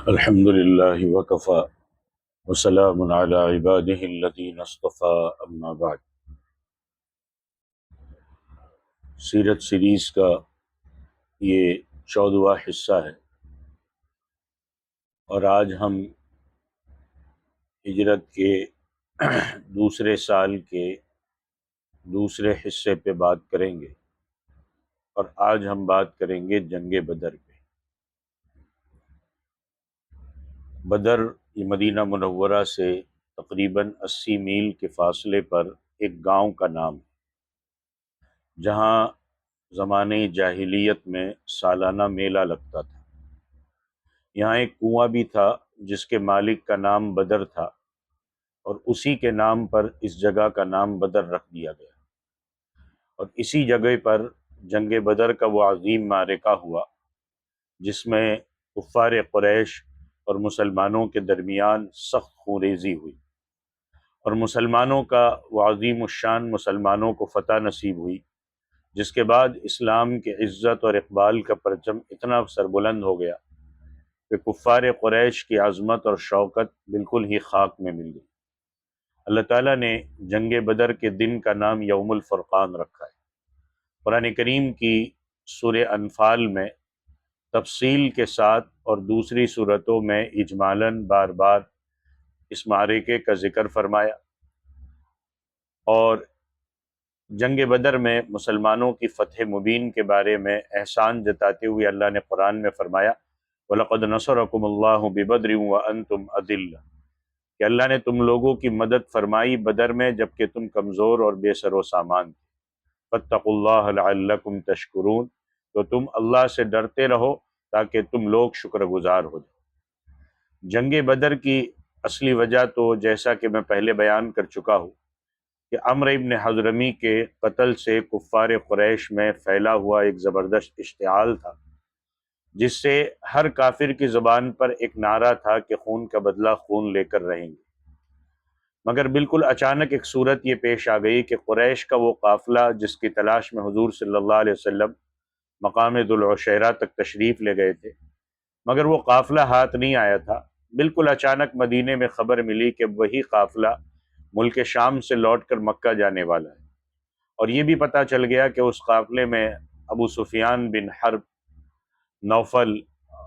الحمد للہ وکفی وسلام علی عبادہ الذین اصطفی اما بعد۔ سیرت سیریز کا یہ 14واں حصہ ہے، اور آج ہم ہجرت کے دوسرے سال کے دوسرے حصے پہ بات کریں گے، اور آج ہم بات کریں گے جنگ بدر پہ۔ بدر یہ مدینہ منورہ سے تقریباً 80 میل کے فاصلے پر ایک گاؤں کا نام ہے، جہاں زمانہ جاہلیت میں سالانہ میلہ لگتا تھا۔ یہاں ایک کنواں بھی تھا جس کے مالک کا نام بدر تھا، اور اسی کے نام پر اس جگہ کا نام بدر رکھ دیا گیا، اور اسی جگہ پر جنگ بدر کا وہ عظیم معرکہ ہوا جس میں کفار قریش اور مسلمانوں کے درمیان سخت خونریزی ہوئی، اور مسلمانوں کا وہ عظیم الشان مسلمانوں کو فتح نصیب ہوئی، جس کے بعد اسلام کے عزت اور اقبال کا پرچم اتنا سربلند ہو گیا کہ کفار قریش کی عظمت اور شوکت بالکل ہی خاک میں مل گئی۔ اللہ تعالیٰ نے جنگ بدر کے دن کا نام یوم الفرقان رکھا ہے۔ قرآن کریم کی سورہ انفال میں تفصیل کے ساتھ اور دوسری صورتوں میں اجمالاً بار بار اس معرکے کا ذکر فرمایا، اور جنگ بدر میں مسلمانوں کی فتح مبین کے بارے میں احسان جتاتے ہوئے اللہ نے قرآن میں فرمایا وَلَقَدْ نَصَرَكُمُ اللَّهُ بِبَدْرٍ وَأَنْتُمْ أَذِلَّةٌ، کہ اللہ نے تم لوگوں کی مدد فرمائی بدر میں جبکہ تم کمزور اور بے سر و سامان تھے۔ فَاتَّقُوا اللَّهَ لَعَلَّكُمْ تَشْكُرُونَ، تو تم اللہ سے ڈرتے رہو تاکہ تم لوگ شکر گزار ہو جائیں۔ جنگ بدر کی اصلی وجہ تو جیسا کہ میں پہلے بیان کر چکا ہوں کہ عمرو ابن حضرمی کے قتل سے کفار قریش میں پھیلا ہوا ایک زبردست اشتعال تھا، جس سے ہر کافر کی زبان پر ایک نعرہ تھا کہ خون کا بدلہ خون لے کر رہیں گے۔ مگر بالکل اچانک ایک صورت یہ پیش آ گئی کہ قریش کا وہ قافلہ جس کی تلاش میں حضور صلی اللہ علیہ وسلم مقام ذو العشیرہ تک تشریف لے گئے تھے، مگر وہ قافلہ ہاتھ نہیں آیا تھا۔ بالکل اچانک مدینے میں خبر ملی کہ وہی قافلہ ملک شام سے لوٹ کر مکہ جانے والا ہے، اور یہ بھی پتہ چل گیا کہ اس قافلے میں ابو سفیان بن حرب، نوفل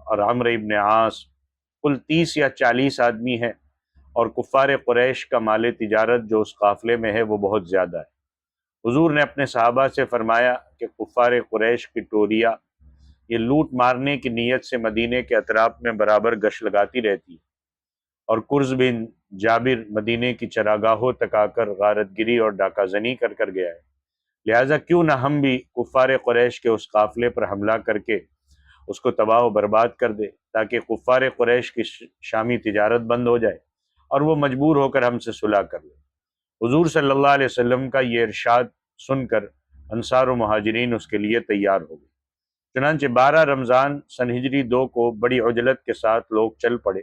اور عمرو ابن عاص، کل 30 یا 40 آدمی ہیں، اور کفار قریش کا مال تجارت جو اس قافلے میں ہے وہ بہت زیادہ ہے۔ حضور نے اپنے صحابہ سے فرمایا کہ کفار قریش کی ٹولیاں یہ لوٹ مارنے کی نیت سے مدینے کے اطراف میں برابر گشت لگاتی رہتی ہے، اور کرز بن جابر مدینے کی چراگاہوں تک آ کر غارت گری اور ڈاکہ زنی کر کر گیا ہے، لہٰذا کیوں نہ ہم بھی کفار قریش کے اس قافلے پر حملہ کر کے اس کو تباہ و برباد کر دے، تاکہ کفار قریش کی شامی تجارت بند ہو جائے اور وہ مجبور ہو کر ہم سے صلح کر لے۔ حضور صلی اللہ علیہ وسلم کا یہ ارشاد سن کر انصار و مہاجرین اس کے لیے تیار ہو گئے۔ چنانچہ 12 رمضان سن ہجری 2 کو بڑی عجلت کے ساتھ لوگ چل پڑے،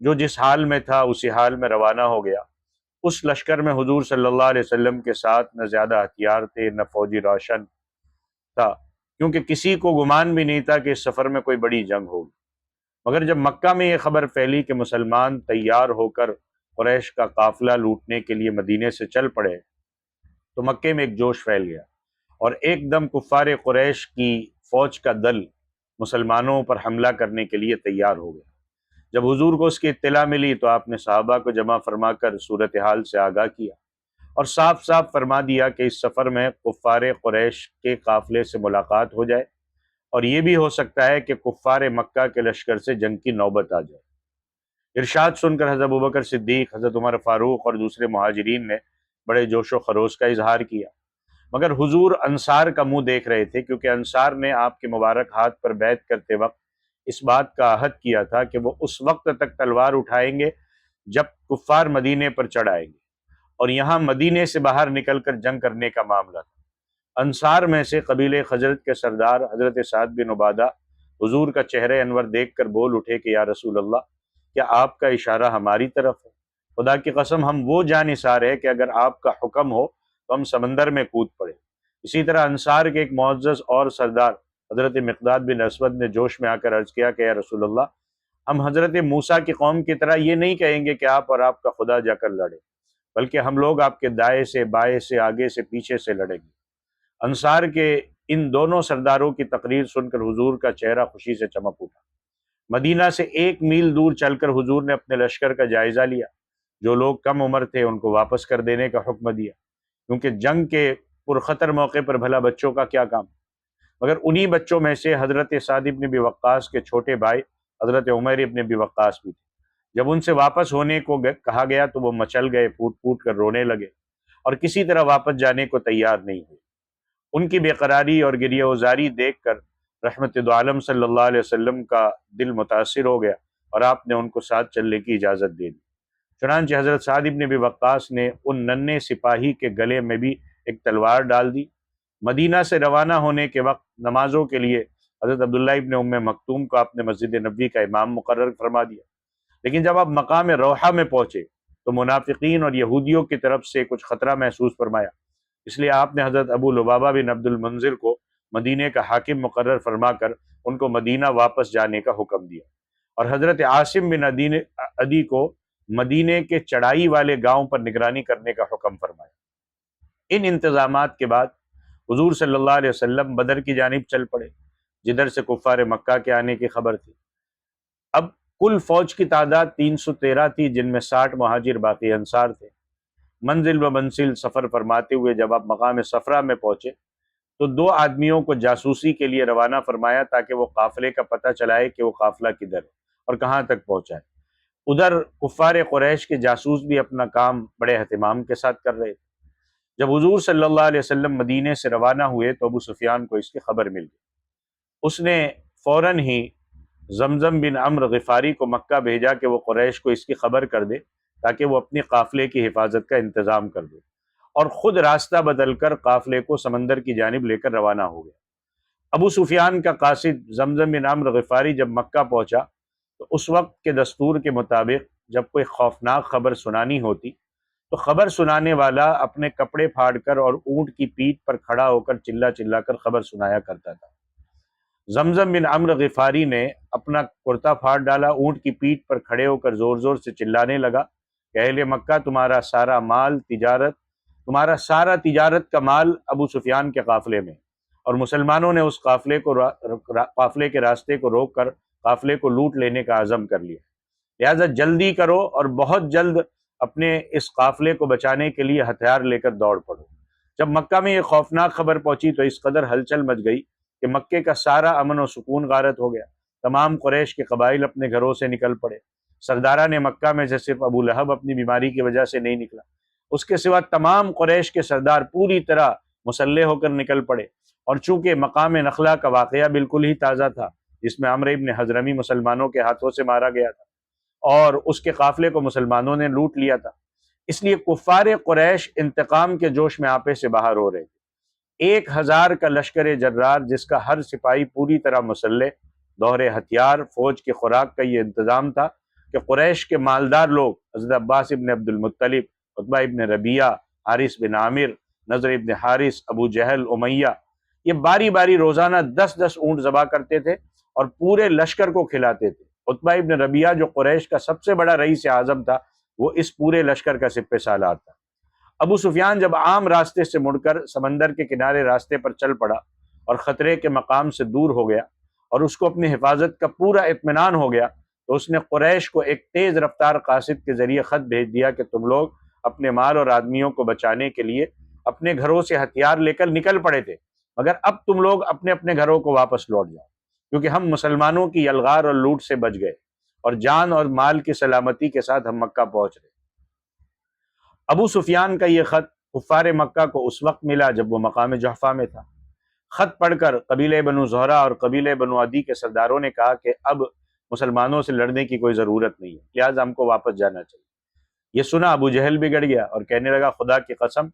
جو جس حال میں تھا اسی حال میں روانہ ہو گیا۔ اس لشکر میں حضور صلی اللہ علیہ وسلم کے ساتھ نہ زیادہ ہتھیار تھے نہ فوجی راشن تھا، کیونکہ کسی کو گمان بھی نہیں تھا کہ اس سفر میں کوئی بڑی جنگ ہوگی۔ مگر جب مکہ میں یہ خبر پھیلی کہ مسلمان تیار ہو کر قریش کا قافلہ لوٹنے کے لیے مدینے سے چل پڑے، تو مکے میں ایک جوش پھیل گیا، اور ایک دم کفار قریش کی فوج کا دل مسلمانوں پر حملہ کرنے کے لیے تیار ہو گیا۔ جب حضور کو اس کی اطلاع ملی تو آپ نے صحابہ کو جمع فرما کر صورتحال سے آگاہ کیا، اور صاف صاف فرما دیا کہ اس سفر میں کفار قریش کے قافلے سے ملاقات ہو جائے، اور یہ بھی ہو سکتا ہے کہ کفار مکہ کے لشکر سے جنگ کی نوبت آ جائے۔ ارشاد سن کر حضرت ابوبکر صدیق، حضرت عمر فاروق اور دوسرے مہاجرین نے بڑے جوش و خروش کا اظہار کیا، مگر حضور انصار کا منہ دیکھ رہے تھے، کیونکہ انصار نے آپ کے مبارک ہاتھ پر بیعت کرتے وقت اس بات کا عہد کیا تھا کہ وہ اس وقت تک تلوار اٹھائیں گے جب کفار مدینے پر چڑھ آئیں گے، اور یہاں مدینے سے باہر نکل کر جنگ کرنے کا معاملہ تھا۔ انصار میں سے قبیلہ خزرج کے سردار حضرت سعد بن عبادہ حضور کا چہرہ انور دیکھ کر بول اٹھے کہ یا رسول اللہ، کیا آپ کا اشارہ ہماری طرف ہے؟ خدا کی قسم ہم وہ جانثار ہے کہ اگر آپ کا حکم ہو تو ہم سمندر میں کود پڑے۔ اسی طرح انصار کے ایک معزز اور سردار حضرت مقداد بن اسود نے جوش میں آ کر عرض کیا کہ یا رسول اللہ، ہم حضرت موسیٰ کی قوم کی طرح یہ نہیں کہیں گے کہ آپ اور آپ کا خدا جا کر لڑے، بلکہ ہم لوگ آپ کے دائیں سے بائیں سے آگے سے پیچھے سے لڑیں گے۔ انصار کے ان دونوں سرداروں کی تقریر سن کر حضور کا چہرہ خوشی سے چمک اٹھا۔ مدینہ سے 1 میل دور چل کر حضور نے اپنے لشکر کا جائزہ لیا۔ جو لوگ کم عمر تھے ان کو واپس کر دینے کا حکم دیا، کیونکہ جنگ کے پرخطر موقع پر بھلا بچوں کا کیا کام۔ مگر انہی بچوں میں سے حضرت سعد بن ابی وقاص کے چھوٹے بھائی حضرت عمیر بن ابی وقاص بھی تھے۔ جب ان سے واپس ہونے کو کہا گیا تو وہ مچل گئے، پھوٹ پھوٹ کر رونے لگے اور کسی طرح واپس جانے کو تیار نہیں ہوئے۔ ان کی بے قراری اور گریہ وزاری دیکھ کر رحمت دو عالم صلی اللہ علیہ وسلم کا دل متاثر ہو گیا اور آپ نے ان کو ساتھ چلنے کی اجازت دے دی۔ چنانچہ حضرت سعد بن ابی وقاص نے ان ننھے سپاہی کے گلے میں بھی ایک تلوار ڈال دی۔ مدینہ سے روانہ ہونے کے وقت نمازوں کے لیے حضرت عبداللہ ابن ام مکتوم کو آپ نے مسجد نبوی کا امام مقرر فرما دیا، لیکن جب آپ مقام روحہ میں پہنچے تو منافقین اور یہودیوں کی طرف سے کچھ خطرہ محسوس فرمایا، اس لیے آپ نے حضرت ابو لبابہ بن عبد المنذر کو مدینے کا حاکم مقرر فرما کر ان کو مدینہ واپس جانے کا حکم دیا، اور حضرت عاصم بن عدی کو مدینے کے چڑھائی والے گاؤں پر نگرانی کرنے کا حکم فرمایا۔ ان انتظامات کے بعد حضور صلی اللہ علیہ وسلم بدر کی جانب چل پڑے، جدھر سے کفار مکہ کے آنے کی خبر تھی۔ اب کل فوج کی تعداد 313 تھی، جن میں 60 مہاجر باقی انصار تھے۔ منزل و منزل سفر فرماتے ہوئے جب آپ مقام صفرا میں پہنچے تو 2 آدمیوں کو جاسوسی کے لیے روانہ فرمایا تاکہ وہ قافلے کا پتہ چلائے کہ وہ قافلہ کدھر ہے اور کہاں تک پہنچا ہے۔ ادھر کفار قریش کے جاسوس بھی اپنا کام بڑے اہتمام کے ساتھ کر رہے تھے۔ جب حضور صلی اللہ علیہ وسلم مدینے سے روانہ ہوئے تو ابو سفیان کو اس کی خبر مل گئی۔ اس نے فوراً ہی زمزم بن عمرو غفاری کو مکہ بھیجا کہ وہ قریش کو اس کی خبر کر دے تاکہ وہ اپنی قافلے کی حفاظت کا انتظام کر دے، اور خود راستہ بدل کر قافلے کو سمندر کی جانب لے کر روانہ ہو گیا۔ ابو سفیان کا قاصد زمزم بن عمرو غفاری جب مکہ پہنچا تو اس وقت کے دستور کے مطابق جب کوئی خوفناک خبر سنانی ہوتی تو خبر سنانے والا اپنے کپڑے پھاڑ کر اور اونٹ کی پیٹھ پر کھڑا ہو کر چلا چلا کر خبر سنایا کرتا تھا۔ زمزم بن عمرو غفاری نے اپنا کرتا پھاڑ ڈالا، اونٹ کی پیٹھ پر کھڑے ہو کر زور زور سے چلانے لگا کہ اہل مکہ، تمہارا سارا تجارت کا مال ابو سفیان کے قافلے میں، اور مسلمانوں نے اس قافلے کے راستے کو روک کر قافلے کو لوٹ لینے کا عزم کر لیا، لہذا جلدی کرو اور بہت جلد اپنے اس قافلے کو بچانے کے لیے ہتھیار لے کر دوڑ پڑو۔ جب مکہ میں یہ خوفناک خبر پہنچی تو اس قدر ہلچل مچ گئی کہ مکے کا سارا امن و سکون غارت ہو گیا۔ تمام قریش کے قبائل اپنے گھروں سے نکل پڑے۔ سرداران مکہ میں سے صرف ابو لہب اپنی بیماری کی وجہ سے نہیں نکلا، اس کے سوا تمام قریش کے سردار پوری طرح مسلح ہو کر نکل پڑے، اور چونکہ مقام نخلا کا واقعہ بالکل ہی تازہ تھا جس میں عمرو بن حضرمی مسلمانوں کے ہاتھوں سے مارا گیا تھا اور اس کے قافلے کو مسلمانوں نے لوٹ لیا تھا، اس لیے کفار قریش انتقام کے جوش میں آپے سے باہر ہو رہے تھے۔ 1000 کا لشکر جرار جس کا ہر سپاہی پوری طرح مسلح، دوہرے ہتھیار، فوج کی خوراک کا یہ انتظام تھا کہ قریش کے مالدار لوگ حضرت عباس ابن عبد المطلب، عتبہ ابن ربیعہ، حارث بن عامر، نضر ابن حارث، ابو جہل، امیہ، یہ باری باری روزانہ 10 اونٹ ذبح کرتے تھے اور پورے لشکر کو کھلاتے تھے۔ عتبہ ابن ربیعہ جو قریش کا سب سے بڑا رئیس اعظم تھا، وہ اس پورے لشکر کا سپہ سالار تھا۔ ابو سفیان جب عام راستے سے مڑ کر سمندر کے کنارے راستے پر چل پڑا اور خطرے کے مقام سے دور ہو گیا اور اس کو اپنی حفاظت کا پورا اطمینان ہو گیا تو اس نے قریش کو ایک تیز رفتار قاصد کے ذریعے خط بھیج دیا کہ تم لوگ اپنے مال اور آدمیوں کو بچانے کے لیے اپنے گھروں سے ہتھیار لے کر نکل پڑے تھے، مگر اب تم لوگ اپنے اپنے گھروں کو واپس لوٹ جاؤ، کیونکہ ہم مسلمانوں کی یلغار اور لوٹ سے بچ گئے اور جان اور مال کی سلامتی کے ساتھ ہم مکہ پہنچ رہے۔ ابو سفیان کا یہ خط کفار مکہ کو اس وقت ملا جب وہ مقام جحفہ میں تھا۔ خط پڑھ کر قبیلہ بنو زہرہ اور قبیلہ بنو عدی کے سرداروں نے کہا کہ اب مسلمانوں سے لڑنے کی کوئی ضرورت نہیں ہے، لہٰذا ہم کو واپس جانا چاہیے۔ یہ سنا ابو جہل بگڑ گیا اور کہنے لگا، خدا کی قسم،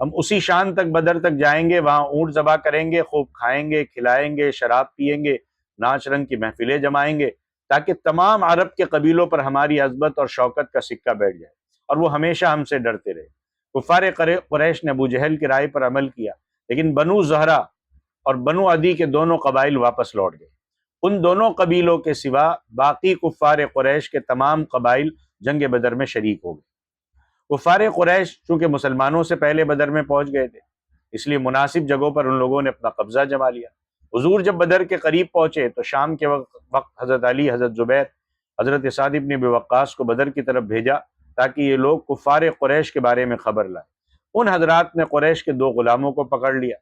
ہم اسی شان تک بدر تک جائیں گے، وہاں اونٹ ذبح کریں گے، خوب کھائیں گے، کھلائیں گے، شراب پیئیں گے، ناچ رنگ کی محفلیں جمائیں گے تاکہ تمام عرب کے قبیلوں پر ہماری عظمت اور شوکت کا سکہ بیٹھ جائے اور وہ ہمیشہ ہم سے ڈرتے رہے۔ کفار قریش نے ابو جہل کی رائے پر عمل کیا، لیکن بنو زہرہ اور بنو عدی کے دونوں قبائل واپس لوٹ گئے۔ ان دونوں قبیلوں کے سوا باقی کفار قریش کے تمام قبائل جنگ بدر میں شریک ہو گئے۔ کفار قریش چونکہ مسلمانوں سے پہلے بدر میں پہنچ گئے تھے، اس لیے مناسب جگہوں پر ان لوگوں نے اپنا قبضہ جما لیا۔ حضور جب بدر کے قریب پہنچے تو شام کے وقت حضرت علی، حضرت زبیر، حضرت سعد بن ابی وقاص کو بدر کی طرف بھیجا تاکہ یہ لوگ کفار قریش کے بارے میں خبر لائیں۔ ان حضرات نے قریش کے 2 غلاموں کو پکڑ لیا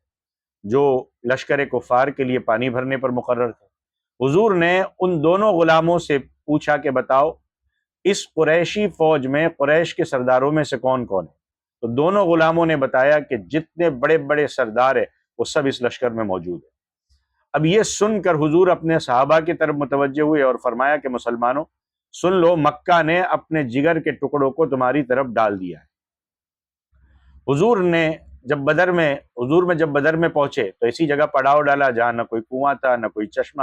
جو لشکر کفار کے لیے پانی بھرنے پر مقرر تھے۔ حضور نے ان دونوں غلاموں سے پوچھا کہ بتاؤ اس قریشی فوج میں قریش کے سرداروں میں سے کون کون ہے؟ تو دونوں غلاموں نے بتایا کہ جتنے بڑے بڑے سردار ہیں وہ سب اس لشکر میں موجود ہیں۔ اب یہ سن کر حضور اپنے صحابہ کی طرف متوجہ ہوئے اور فرمایا کہ مسلمانوں سن لو، مکہ نے اپنے جگر کے ٹکڑوں کو تمہاری طرف ڈال دیا ہے۔ حضور جب بدر میں پہنچے تو ایسی جگہ پڑاؤ ڈالا جہاں نہ کوئی کنواں تھا نہ کوئی چشمہ،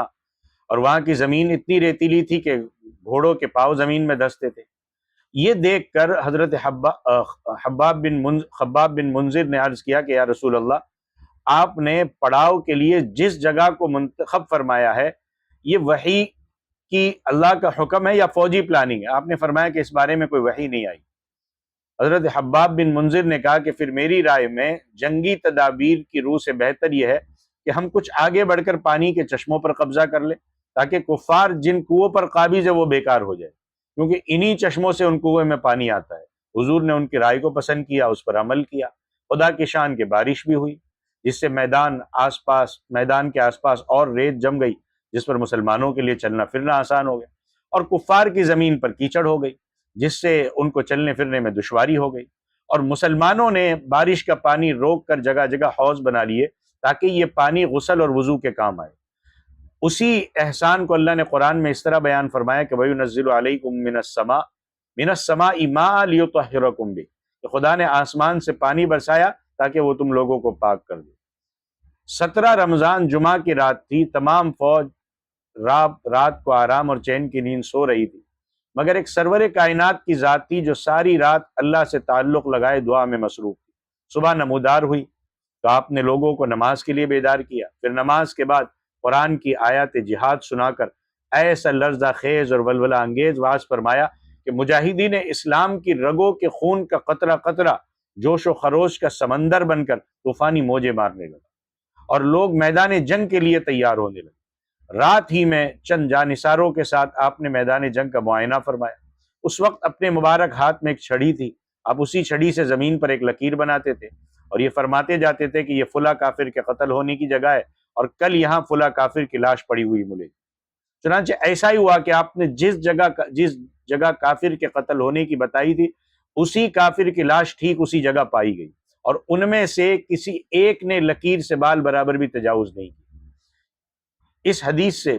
اور وہاں کی زمین اتنی ریتیلی تھی کہ گھوڑوں کے پاؤں زمین میں دھستے تھے۔ یہ دیکھ کر حضرت خباب بن منذر نے عرض کیا کہ یا رسول اللہ، آپ نے پڑاؤ کے لیے جس جگہ کو منتخب فرمایا ہے یہ وحی کی اللہ کا حکم ہے یا فوجی پلاننگ ہے؟ آپ نے فرمایا کہ اس بارے میں کوئی وحی نہیں آئی۔ حضرت خباب بن منذر نے کہا کہ پھر میری رائے میں جنگی تدابیر کی روح سے بہتر یہ ہے کہ ہم کچھ آگے بڑھ کر پانی کے چشموں پر قبضہ کر لیں تاکہ کفار جن کنووں پر قابض ہے وہ بیکار ہو جائے، کیونکہ انہی چشموں سے ان کنویں میں پانی آتا ہے۔ حضور نے ان کی رائے کو پسند کیا، اس پر عمل کیا، خدا کی شان کے بارش بھی ہوئی جس سے میدان کے آس پاس اور ریت جم گئی، جس پر مسلمانوں کے لیے چلنا پھرنا آسان ہو گیا، اور کفار کی زمین پر کیچڑ ہو گئی جس سے ان کو چلنے پھرنے میں دشواری ہو گئی، اور مسلمانوں نے بارش کا پانی روک کر جگہ جگہ حوض بنا لیے تاکہ یہ پانی غسل اور وضو کے کام آئے۔ اسی احسان کو اللہ نے قرآن میں اس طرح بیان فرمایا کہ وَيُنَزِّلُ عَلَيْكُم مِّنَ السَّمَاءِ مَاءً لِيُطَهِّرَكُم بِهِ، کہ خدا نے آسمان سے پانی برسایا تاکہ وہ تم لوگوں کو پاک کر دے۔ 17 رمضان جمعہ کی رات تھی، تمام فوج رات کو آرام اور چین کی نیند سو رہی تھی، مگر ایک سرور کائنات کی ذات تھی جو ساری رات اللہ سے تعلق لگائے دعا میں مصروف تھی۔ صبح نمودار ہوئی تو آپ نے لوگوں کو نماز کے لیے بیدار کیا، پھر نماز کے بعد قرآن کی آیات جہاد سنا کر ایسا لرزہ خیز اور ولولہ انگیز واعظ فرمایا کہ مجاہدین اسلام کی رگوں کے خون کا قطرہ قطرہ جوش و خروش کا سمندر بن کر طوفانی موجیں مارنے لگا اور لوگ میدان جنگ کے لیے تیار ہونے لگے۔ رات ہی میں چند جانثاروں کے ساتھ آپ نے میدان جنگ کا معائنہ فرمایا۔ اس وقت اپنے مبارک ہاتھ میں ایک چھڑی تھی، آپ اسی چھڑی سے زمین پر ایک لکیر بناتے تھے اور یہ فرماتے جاتے تھے کہ یہ فلاں کافر کے قتل ہونے کی جگہ ہے اور کل یہاں فلاں کافر کی لاش پڑی ہوئی ملے۔ چنانچہ ایسا ہی ہوا کہ آپ نے جس جگہ کافر کے قتل ہونے کی بتائی تھی اسی کافر کی لاش ٹھیک اسی جگہ پائی گئی، اور ان میں سے کسی ایک نے لکیر سے بال برابر بھی تجاوز نہیں کی۔ اس حدیث سے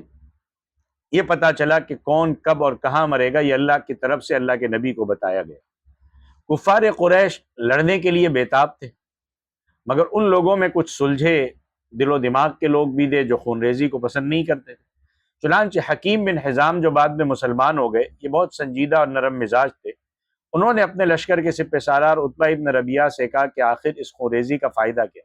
یہ پتا چلا کہ کون کب اور کہاں مرے گا، یہ اللہ کی طرف سے اللہ کے نبی کو بتایا گیا۔ کفار قریش لڑنے کے لیے بےتاب تھے، مگر ان لوگوں میں کچھ سلجھے دل و دماغ کے لوگ بھی تھے جو خون ریزی کو پسند نہیں کرتے تھے۔ چنانچہ حکیم بن حزام جو بعد میں مسلمان ہو گئے، یہ بہت سنجیدہ اور نرم مزاج تھے۔ انہوں نے اپنے لشکر کے سپہ سالار عتبہ ابن ربیعہ سے کہا کہ آخر اس خون ریزی کا فائدہ کیا؟